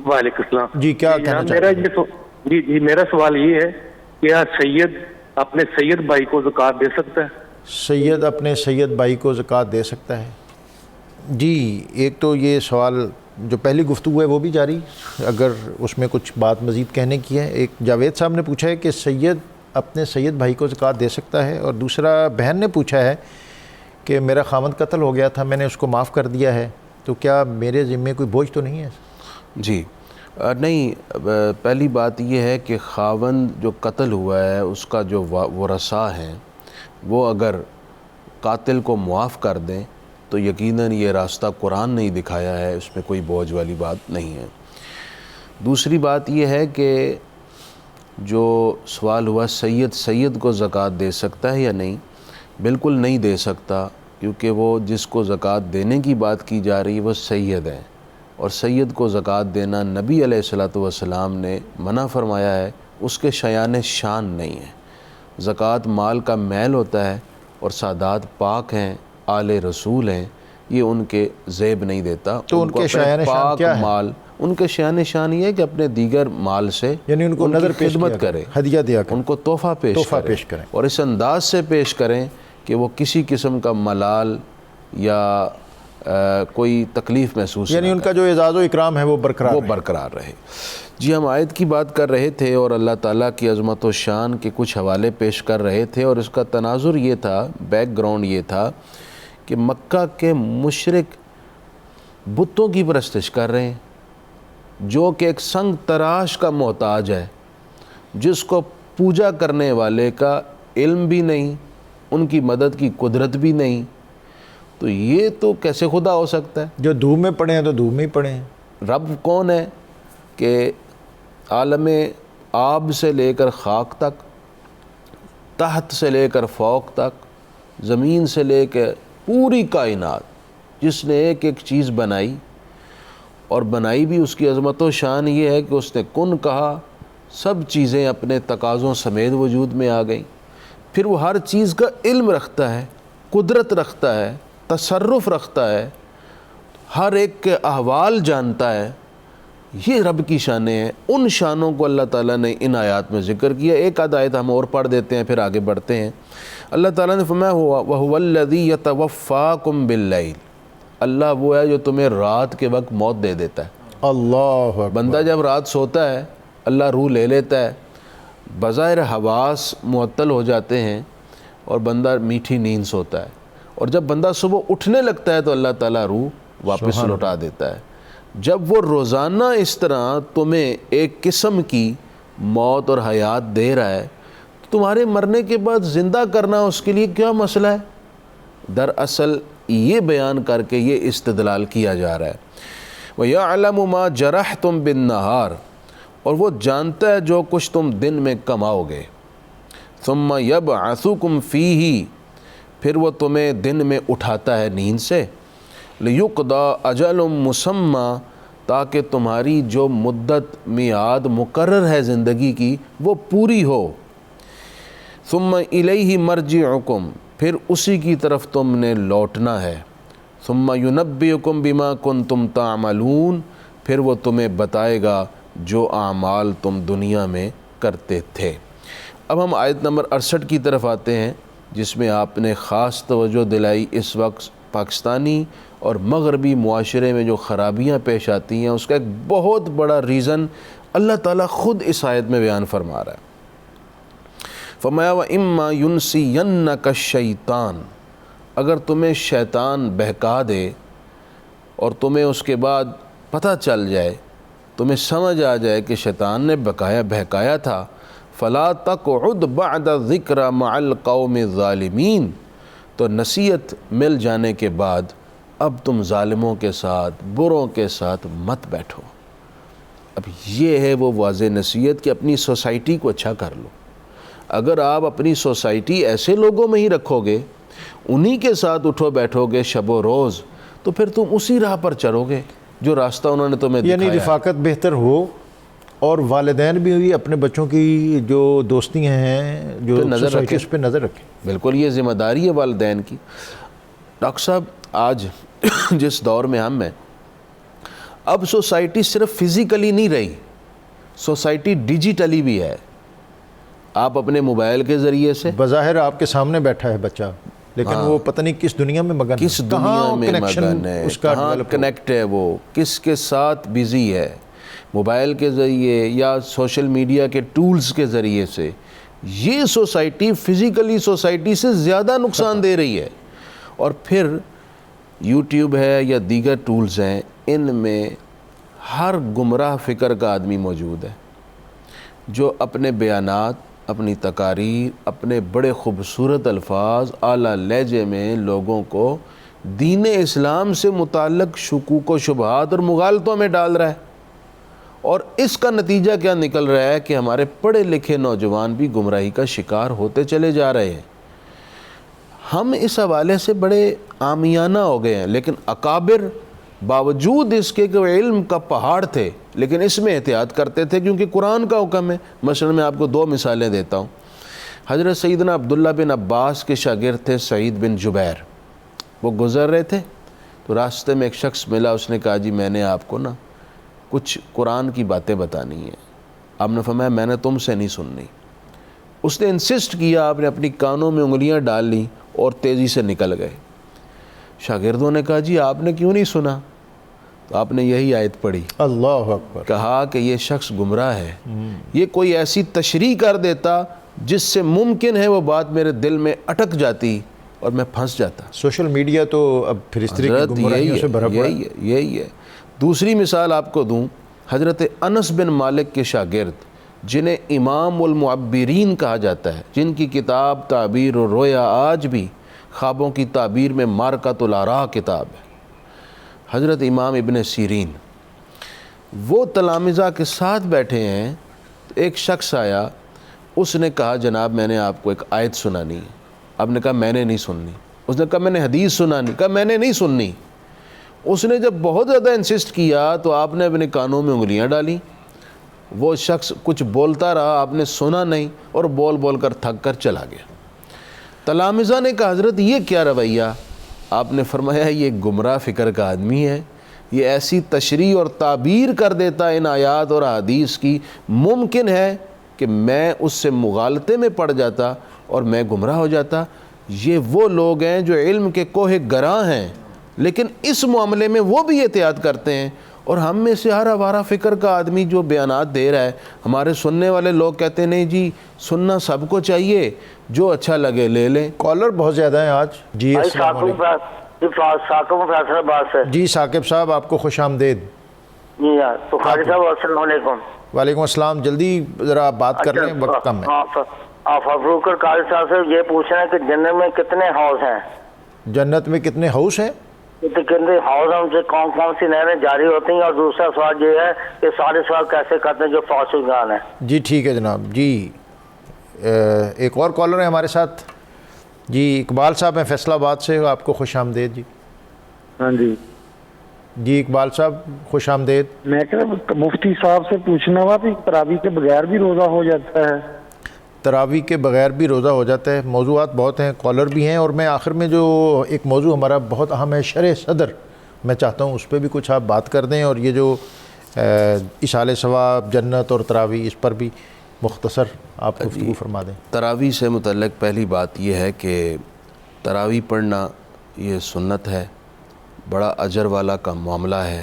وعلیکم السلام۔ جی کیا کہنا چاہتے ہیں؟ جی میرا سوال یہ ہے کہ کیا سید اپنے سید بھائی کو زکوٰۃ دے سکتا ہے؟ سید اپنے سید بھائی کو زکوٰۃ دے سکتا ہے؟ جی ایک تو یہ سوال جو پہلی گفتگو ہے وہ بھی جاری، اگر اس میں کچھ بات مزید کہنے کی ہے۔ ایک جاوید صاحب نے پوچھا ہے کہ سید اپنے سید بھائی کو زکوٰۃ دے سکتا ہے، اور دوسرا بہن نے پوچھا ہے کہ میرا خامند قتل ہو گیا تھا، میں نے اس کو معاف کر دیا ہے، تو کیا میرے ذمے کوئی بوجھ تو نہیں ہے؟ جی نہیں، پہلی بات یہ ہے کہ خاوند جو قتل ہوا ہے اس کا جو ورثاء ہیں وہ اگر قاتل کو معاف کر دیں تو یقیناً یہ راستہ قرآن نے ہی دکھایا ہے، اس میں کوئی بوجھ والی بات نہیں ہے۔ دوسری بات یہ ہے کہ جو سوال ہوا سید کو زکوٰۃ دے سکتا ہے یا نہیں، بالکل نہیں دے سکتا، کیونکہ وہ جس کو زکوٰۃ دینے کی بات کی جا رہی ہے وہ سید ہے، اور سید کو زکوٰۃ دینا نبی علیہ الصلوۃ والسلام نے منع فرمایا ہے، اس کے شایان شان نہیں ہے۔ زکوٰۃ مال کا میل ہوتا ہے، اور سادات پاک ہیں، آل رسول ہیں، یہ ان کے زیب نہیں دیتا۔ تو ان کے شایان شان کیا ہے؟ مال، ان کے شایان شان یہ ہے کہ اپنے دیگر مال سے یعنی ان کو نظر پیش خدمت کرے، ہدیہ دیا کریں، ان کو تحفہ پیش کریں، اور اس انداز سے پیش کریں کہ وہ کسی قسم کا ملال یا کوئی تکلیف محسوس یعنی ان کا جو اعزاز و اکرام ہے وہ برقرار رہے۔ جی ہم آیت کی بات کر رہے تھے اور اللہ تعالیٰ کی عظمت و شان کے کچھ حوالے پیش کر رہے تھے، اور اس کا تناظر یہ تھا، بیک گراؤنڈ یہ تھا کہ مکہ کے مشرک بتوں کی پرستش کر رہے ہیں، جو کہ ایک سنگ تراش کا محتاج ہے، جس کو پوجا کرنے والے کا علم بھی نہیں، ان کی مدد کی قدرت بھی نہیں، تو یہ تو کیسے خدا ہو سکتا ہے؟ جو دھوپ میں پڑے ہیں تو دھوپ میں ہی پڑے ہیں۔ رب کون ہے کہ عالم آب سے لے کر خاک تک، تحت سے لے کر فوق تک، زمین سے لے کے پوری کائنات، جس نے ایک ایک چیز بنائی، اور بنائی بھی اس کی عظمت و شان یہ ہے کہ اس نے کن کہا، سب چیزیں اپنے تقاضوں سمیت وجود میں آ گئیں۔ پھر وہ ہر چیز کا علم رکھتا ہے، قدرت رکھتا ہے، تصرف رکھتا ہے، ہر ایک کے احوال جانتا ہے۔ یہ رب کی شانیں ہیں، ان شانوں کو اللہ تعالیٰ نے ان آیات میں ذکر کیا۔ ایک آدھ آیت ہم اور پڑھ دیتے ہیں پھر آگے بڑھتے ہیں۔ اللہ تعالیٰ نے فرمایا وَهُوَ الَّذِي يَتَوَفَّاكُمْ بِاللَّيْلِ، اللہ وہ ہے جو تمہیں رات کے وقت موت دے دیتا ہے۔ اللہ اکبر۔ بندہ جب رات سوتا ہے اللہ روح لے لیتا ہے، بظاہر حواس معطل ہو جاتے ہیں اور بندہ میٹھی نیند سوتا ہے، اور جب بندہ صبح اٹھنے لگتا ہے تو اللہ تعالیٰ روح واپس لوٹا دیتا ہے۔ جب وہ روزانہ اس طرح تمہیں ایک قسم کی موت اور حیات دے رہا ہے، تمہارے مرنے کے بعد زندہ کرنا اس کے لیے کیا مسئلہ ہے؟ دراصل یہ بیان کر کے یہ استدلال کیا جا رہا ہے۔ وَيَعْلَمُ مَا جَرَحْتُمْ بِالنَّهَارِ، اور وہ جانتا ہے جو کچھ تم دن میں کماؤ گے۔ ثُمَّ يَبْعَثُكُمْ فِيهِ، پھر وہ تمہیں دن میں اٹھاتا ہے نیند سے۔ لِيُقْضَى أَجَلٌ مُّسَمًّى، تاکہ تمہاری جو مدت میعاد مقرر ہے زندگی کی وہ پوری ہو۔ ثُمَّ إِلَيْهِ مَرْجِعُكُمْ، پھر اسی کی طرف تم نے لوٹنا ہے۔ ثُمَّ يُنَبِّئُكُمْ بِمَا كُنْتُمْ تَعْمَلُونَ، پھر وہ تمہیں بتائے گا جو اعمال تم دنیا میں کرتے تھے۔ اب ہم آیت نمبر 68 کی طرف آتے ہیں، جس میں آپ نے خاص توجہ دلائی اس وقت پاکستانی اور مغربی معاشرے میں جو خرابیاں پیش آتی ہیں، اس کا ایک بہت بڑا ریزن اللہ تعالیٰ خود اس آیت میں بیان فرما رہا ہے۔ فرمایا وَإِمَّا يُنْسِيَنَّكَ الشَّيْطَانُ، اگر تمہیں شیطان بہکا دے اور تمہیں اس کے بعد پتہ چل جائے، تمہیں سمجھ آ جائے کہ شیطان نے بہکایا تھا، فَلَا تَقْعُدْ بَعْدَ الذِّكْرَ مَعَ الْقَوْمِ الظَّالِمِينَ، تو نصیحت مل جانے کے بعد اب تم ظالموں کے ساتھ، بروں کے ساتھ مت بیٹھو۔ اب یہ ہے وہ واضح نصیحت کہ اپنی سوسائٹی کو اچھا کر لو۔ اگر آپ اپنی سوسائٹی ایسے لوگوں میں ہی رکھو گے انہی کے ساتھ اٹھو بیٹھو گے شب و روز تو پھر تم اسی راہ پر چلو گے جو راستہ انہوں نے تمہیں دکھایا یعنی رفاقت بہتر ہو، اور والدین بھی ہوئی اپنے بچوں کی جو دوستیاں ہیں جو نظر سوسائٹی رکھیں۔ اس پہ نظر رکھیں۔ بالکل، یہ ذمہ داری ہے والدین کی۔ ڈاکٹر صاحب آج جس دور میں ہم ہیں، اب سوسائٹی صرف فزیکلی نہیں رہی، سوسائٹی ڈیجیٹلی بھی ہے۔ آپ اپنے موبائل کے ذریعے سے بظاہر آپ کے سامنے بیٹھا ہے بچہ، لیکن وہ پتہ نہیں کس دنیا میں مگن ہے، کس دنیا میں مگن ہے، اس کا کہاں ڈیولپ کنیکٹ ہے، وہ کس کے ساتھ بزی ہے، موبائل کے ذریعے یا سوشل میڈیا کے ٹولز کے ذریعے سے۔ یہ سوسائٹی فزیکلی سوسائٹی سے زیادہ نقصان دے رہی ہے۔ اور پھر یوٹیوب ہے یا دیگر ٹولز ہیں، ان میں ہر گمراہ فکر کا آدمی موجود ہے جو اپنے بیانات، اپنی تقاریر، اپنے بڑے خوبصورت الفاظ، اعلیٰ لہجے میں لوگوں کو دین اسلام سے متعلق شکوک و شبہات اور مغالطوں میں ڈال رہا ہے۔ اور اس کا نتیجہ کیا نکل رہا ہے کہ ہمارے پڑھے لکھے نوجوان بھی گمراہی کا شکار ہوتے چلے جا رہے ہیں۔ ہم اس حوالے سے بڑے عامیانہ ہو گئے ہیں، لیکن اکابر باوجود اس کے کہ وہ علم کا پہاڑ تھے لیکن اس میں احتیاط کرتے تھے کیونکہ قرآن کا حکم ہے۔ مثلا میں آپ کو 2 مثالیں دیتا ہوں۔ حضرت سیدنا عبداللہ بن عباس کے شاگرد تھے سعید بن جبیر، وہ گزر رہے تھے تو راستے میں ایک شخص ملا، اس نے کہا جی میں نے آپ کو نا کچھ قرآن کی باتیں بتانی ہیں۔ آپ نے فرمایا میں نے تم سے نہیں سننی۔ اس نے انسسٹ کیا، آپ نے اپنی کانوں میں انگلیاں ڈال لیں اور تیزی سے نکل گئے۔ شاگردوں نے کہا جی آپ نے کیوں نہیں سنا؟ تو آپ نے یہی آیت پڑھی، اللہ اکبر، کہا کہ یہ شخص گمراہ ہے، یہ کوئی ایسی تشریح کر دیتا جس سے ممکن ہے وہ بات میرے دل میں اٹک جاتی اور میں پھنس جاتا۔ سوشل میڈیا تو اب پھر اس طرح کی گمراہیوں سے بھرا پڑا ہے۔ یہی ہے۔ دوسری مثال آپ کو دوں، حضرت انس بن مالک کے شاگرد جنہیں امام المعبرین کہا جاتا ہے، جن کی کتاب تعبیر و رویا آج بھی خوابوں کی تعبیر میں مارکۃ الاراء کتاب ہے، حضرت امام ابن سیرین، وہ تلامذہ کے ساتھ بیٹھے ہیں۔ ایک شخص آیا، اس نے کہا جناب میں نے آپ کو ایک آیت سنانی ہے۔ آپ نے کہا میں نے نہیں سننی۔ اس نے کہا میں نے حدیث سنانی، کہا میں نے نہیں سننی۔ اس نے جب بہت زیادہ انسسٹ کیا تو آپ نے اپنے کانوں میں انگلیاں ڈالیں۔ وہ شخص کچھ بولتا رہا، آپ نے سنا نہیں اور بول بول کر تھک کر چلا گیا۔ تلامذہ نے کہا حضرت یہ کیا رویہ؟ آپ نے فرمایا یہ گمراہ فکر کا آدمی ہے، یہ ایسی تشریح اور تعبیر کر دیتا ان آیات اور احادیث کی، ممکن ہے کہ میں اس سے مغالطے میں پڑ جاتا اور میں گمراہ ہو جاتا۔ یہ وہ لوگ ہیں جو علم کے کوہ گراں ہیں لیکن اس معاملے میں وہ بھی احتیاط کرتے ہیں، اور ہم میں سے ہر آوارہ فکر کا آدمی جو بیانات دے رہا ہے، ہمارے سننے والے لوگ کہتے ہیں نہیں جی سننا سب کو چاہیے، جو اچھا لگے لے لیں۔ کالر بہت زیادہ ہیں آج۔ جی السلام علیکم۔ ثاقب فیصلہ بات سے۔ جی ثاقب صاحب آپ کو خوش آمدید۔ جی ہاں، تو خالد صاحب السلام علیکم۔ وعلیکم السلام، جلدی ذرا آپ بات کر لیں، وقت کم ہے۔ آپ فروخر قاری صاحب سے یہ پوچھ رہے ہیں کہ جنت میں کتنے ہاؤس ہیں؟ جنت میں کتنے ہاؤس ہیں؟ کتنے ہاؤس ہیں، ان سے کون کون سی نہریں جاری ہوتی ہیں؟ اور دوسرا سوال یہ ہے کہ سارے سوال کیسے کرتے ہیں جو فاسقان ہیں؟ جی ٹھیک ہے جناب۔ جی ایک اور کالر ہے ہمارے ساتھ، جی اقبال صاحب ہیں فیصلہ آباد سے، آپ کو خوش آمدید۔ جی ہاں جی، جی اقبال صاحب خوش آمدید۔ میں کہہ رہا مفتی صاحب سے پوچھنا ہوا کہ تراویح کے بغیر بھی روزہ ہو جاتا ہے؟ تراویح کے بغیر بھی روزہ ہو جاتا ہے۔ موضوعات بہت ہیں، کالر بھی ہیں، اور میں آخر میں جو ایک موضوع ہمارا بہت اہم ہے شرح صدر، میں چاہتا ہوں اس پہ بھی کچھ آپ بات کر دیں، اور یہ جو اصال ثواب، جنت اور تراویح، اس پر بھی مختصر آپ گفتگو فرما دیں۔ تراویح سے متعلق پہلی بات یہ ہے کہ تراویح پڑھنا یہ سنت ہے، بڑا اجر والا کا معاملہ ہے،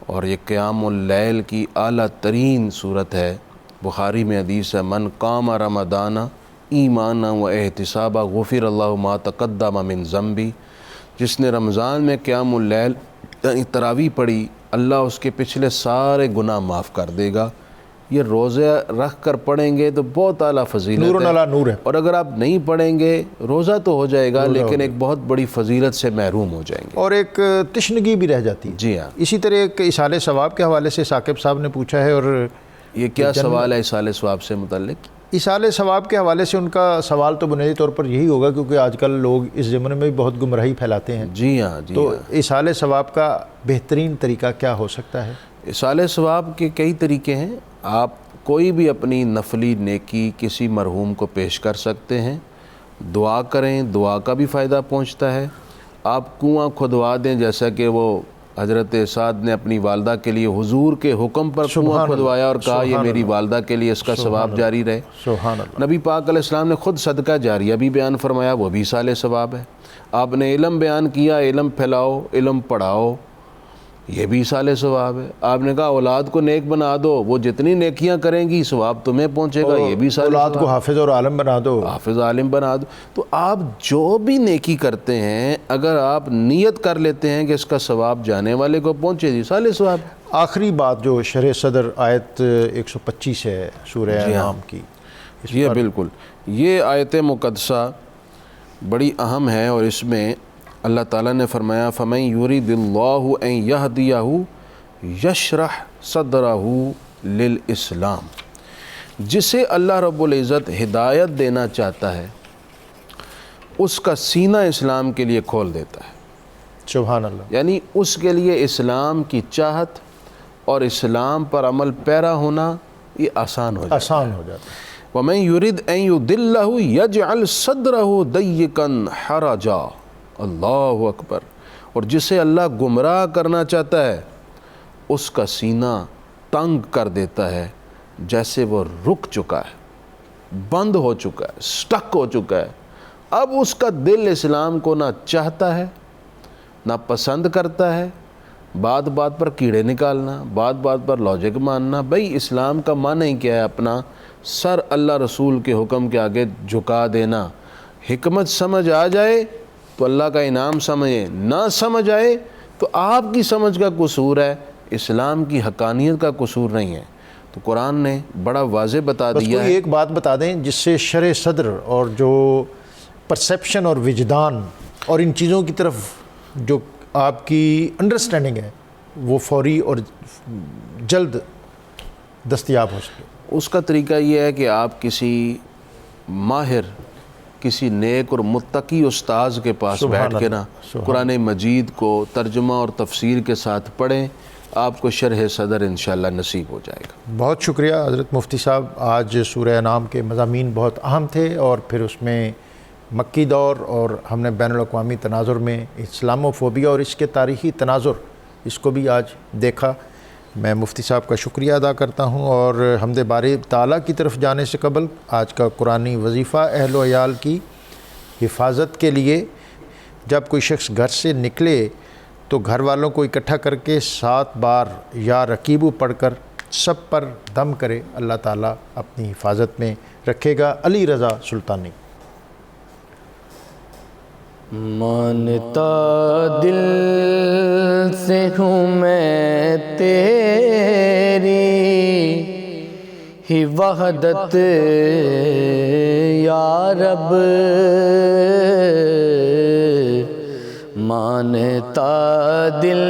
اور یہ قیام اللیل کی اعلیٰ ترین صورت ہے۔ بخاری میں حدیث ہے من قام رمضان ایمانا و احتسابا غفر اللہ ما تقدم من ذنبی، جس نے رمضان میں قیام اللیل یعنی تراویح پڑھی، اللہ اس کے پچھلے سارے گناہ معاف کر دے گا۔ یہ روزہ رکھ کر پڑھیں گے تو بہت اعلیٰ فضیلت نور علی نور ہے، اور اگر آپ نہیں پڑھیں گے روزہ تو ہو جائے گا لیکن ایک بہت بڑی فضیلت سے محروم ہو جائیں گے، اور ایک تشنگی بھی رہ جاتی ہے۔ جی ہاں۔ اسی طرح ایک اصال ثواب کے حوالے سے ثاقب صاحب نے پوچھا ہے، اور یہ کیا سوال ہے اصال ثواب سے متعلق؟ ایصال ثواب کے حوالے سے ان کا سوال تو بنیادی طور پر یہی ہوگا، کیونکہ آج کل لوگ اس زمانے میں بھی بہت گمراہی پھیلاتے ہیں. جی ہاں، جی تو ہاں. ایصال ثواب کا بہترین طریقہ کیا ہو سکتا ہے؟ ایصال ثواب کے کئی طریقے ہیں. آپ کوئی بھی اپنی نفلی نیکی کسی مرحوم کو پیش کر سکتے ہیں. دعا کریں، دعا کا بھی فائدہ پہنچتا ہے. آپ کنواں کھدوا دیں، جیسا کہ وہ حضرت سعد نے اپنی والدہ کے لیے حضور کے حکم پر کنواں کھدوایا اور کہا یہ میری والدہ کے لیے اس کا ثواب جاری رہے. سبحان اللہ. نبی پاک علیہ السلام نے خود صدقہ جاریہ بھی بیان فرمایا، وہ بھی ایصال ثواب ہے. آپ نے علم بیان کیا، علم پھیلاؤ، علم پڑھاؤ، یہ بھی ایصال ثواب ہے. آپ نے کہا اولاد کو نیک بنا دو، وہ جتنی نیکیاں کریں گی ثواب تمہیں پہنچے گا، یہ بھی ایصال اولاد ثواب. کو حافظ اور عالم بنا دو. حافظ عالم بنا دو. تو آپ جو بھی نیکی کرتے ہیں اگر آپ نیت کر لیتے ہیں کہ اس کا ثواب جانے والے کو پہنچے، جی ایصال ثواب. آخری بات جو شرح صدر آیت 125 ہے سورہ انعام کی، جی بالکل، یہ آیت مقدسہ بڑی اہم ہے، اور اس میں اللہ تعالیٰ نے فرمایا فَمَن يُرِدِ اللَّهُ أَن يَهْدِيَهُ يَشْرَحْ صَدْرَهُ لِلْإِسْلَامِ. جسے اللہ رب العزت ہدایت دینا چاہتا ہے اس کا سینہ اسلام کے لیے کھول دیتا ہے. سبحان اللہ. یعنی اس کے لیے اسلام کی چاہت اور اسلام پر عمل پیرا ہونا یہ آسان ہو جاتا ہے. آسان ہو جاتا ہے. وَمَن يُرِدْ أَن يُضِلَّهُ يَجْعَلْ صَدْرَهُ ضَيِّقًا حَرَجًا. اللہ اکبر. اور جسے اللہ گمراہ کرنا چاہتا ہے اس کا سینہ تنگ کر دیتا ہے، جیسے وہ رک چکا ہے، بند ہو چکا ہے، سٹک ہو چکا ہے. اب اس کا دل اسلام کو نہ چاہتا ہے نہ پسند کرتا ہے. بات بات پر کیڑے نکالنا، بات بات پر لاجک ماننا. بھئی اسلام کا معنی ہی کیا ہے؟ اپنا سر اللہ رسول کے حکم کے آگے جھکا دینا. حکمت سمجھ آ جائے تو اللہ کا انعام سمجھیں، نہ سمجھ آئے تو آپ کی سمجھ کا قصور ہے، اسلام کی حقانیت کا قصور نہیں ہے. تو قرآن نے بڑا واضح بتا بس دیا کوئی ہے. ایک بات بتا دیں جس سے شرح صدر اور جو پرسیپشن اور وجدان اور ان چیزوں کی طرف جو آپ کی انڈرسٹینڈنگ ہے وہ فوری اور جلد دستیاب ہو سکے. اس کا طریقہ یہ ہے کہ آپ کسی ماہر، کسی نیک اور متقی استاذ کے پاس بیٹھ کے نا قرآن مجید کو ترجمہ اور تفسیر کے ساتھ پڑھیں، آپ کو شرح صدر انشاءاللہ نصیب ہو جائے گا. بہت شکریہ حضرت مفتی صاحب. آج سورہ انعام کے مضامین بہت اہم تھے، اور پھر اس میں مکی دور اور ہم نے بین الاقوامی تناظر میں اسلاموفوبیا اور اس کے تاریخی تناظر، اس کو بھی آج دیکھا. میں مفتی صاحب کا شکریہ ادا کرتا ہوں، اور حمد باری تعالیٰ کی طرف جانے سے قبل آج کا قرآنی وظیفہ اہل و عیال کی حفاظت کے لیے جب کوئی شخص گھر سے نکلے تو گھر والوں کو اکٹھا کر کے 7 بار یا رقیبو پڑھ کر سب پر دم کرے. اللہ تعالیٰ اپنی حفاظت میں رکھے گا. علی رضا سلطانی. مانتا دل سے ہوں میں تیری ہی وحدت یا رب، مانتا دل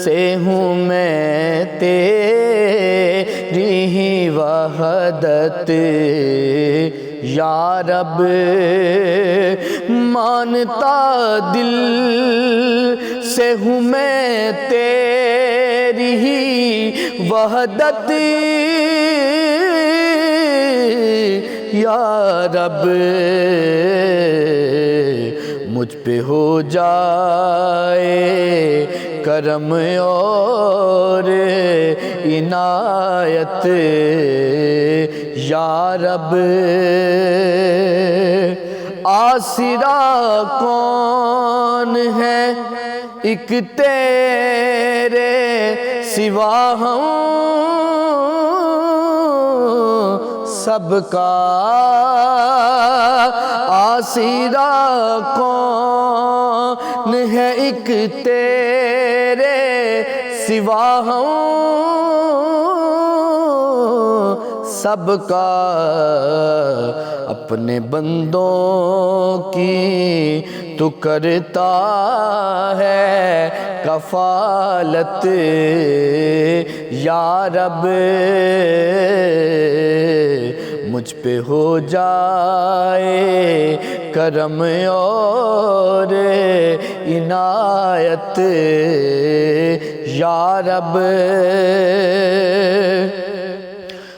سے ہوں میں تیری ہی وحدت یا رب، مانتا دل سے ہوں میں تیری ہی وحدت یا رب، مجھ پہ ہو جائے کرم اور عنایت یا رب، آسرا کون ہے ایک تیرے سوا ہم سب کا، آسرا کون ہے ایک تیرے سوا ہم سب کا، اپنے بندوں کی تو کرتا ہے کفالت یا رب، مجھ پہ ہو جائے کرم اور عنایت یا رب،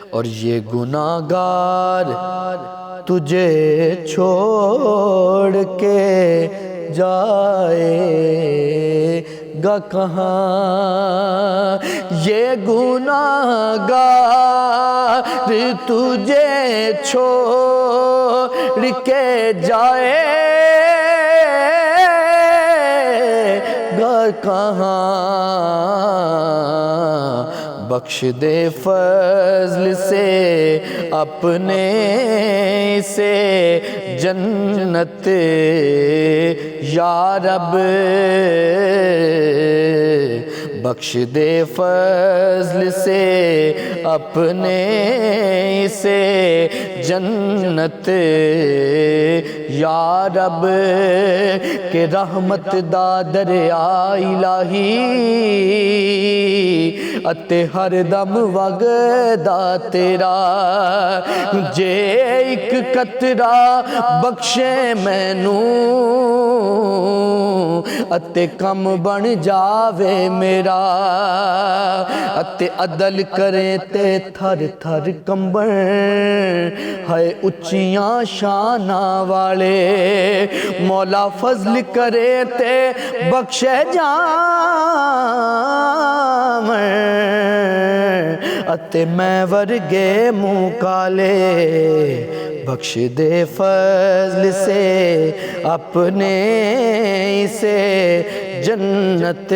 اور یہ گناہگار تجھے چھوڑ کے جائے گا کہاں، یہ گناہگار تجھے چھوڑ کے جائے گا کہاں، بخش دے فضل سے اپنے سے جنت یا رب، بخش دے فضل سے اپنے سے جنت یا رب، کہ رحمت دا دریا الہی اتے ہر دم وگدا تیرا، جے ایک قطرہ بخشے مینوں اتے کم بن جاوے میرا، اتے عدل کرے تے تھر تھر کمبن ہے اچیاں شاناں والے، مولا فضل کرے تے بخشے جاویں اتے میں ورگے منہ کالے، بخش دے فضل سے اپنے سے جنت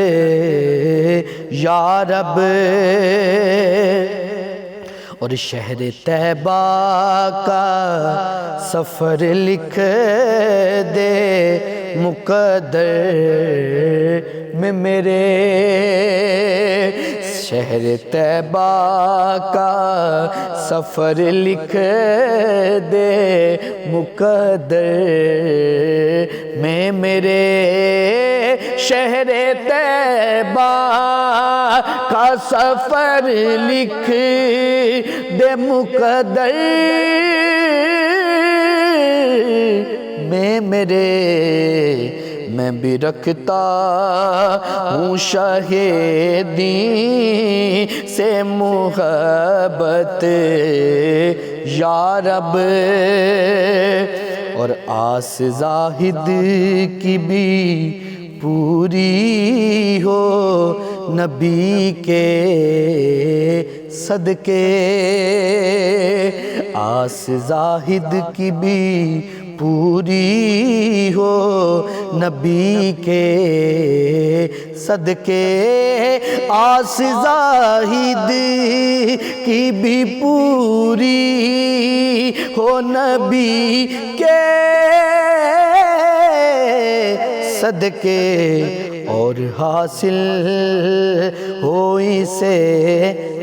یا رب، اور شہر طیبہ کا سفر لکھ دے مقدر میں میرے، شہر طیبہ کا سفر لکھ دے مقدر میں میرے، شہر طیبہ کا سفر لکھ دے مقدر میں میرے، میں بھی رکھتا ہوں شہیدی سے محبت یا رب، اور آس زاہد کی بھی پوری ہو نبی کے صدقے، آس زاہد کی بھی پوری ہو نبی کے صدقے، آس زاہد کی بھی پوری ہو نبی کے صدقے، اور حاصل ہو اسے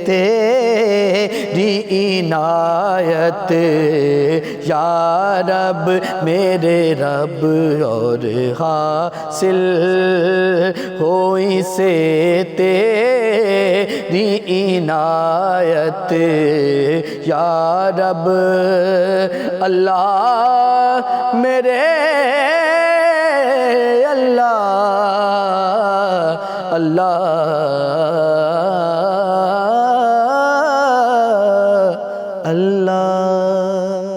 تیری عنایت یا رب میرے رب، اور حاصل ہو اسے تیری عنایت یا رب، اللہ میرے اللہ اللہ اللہ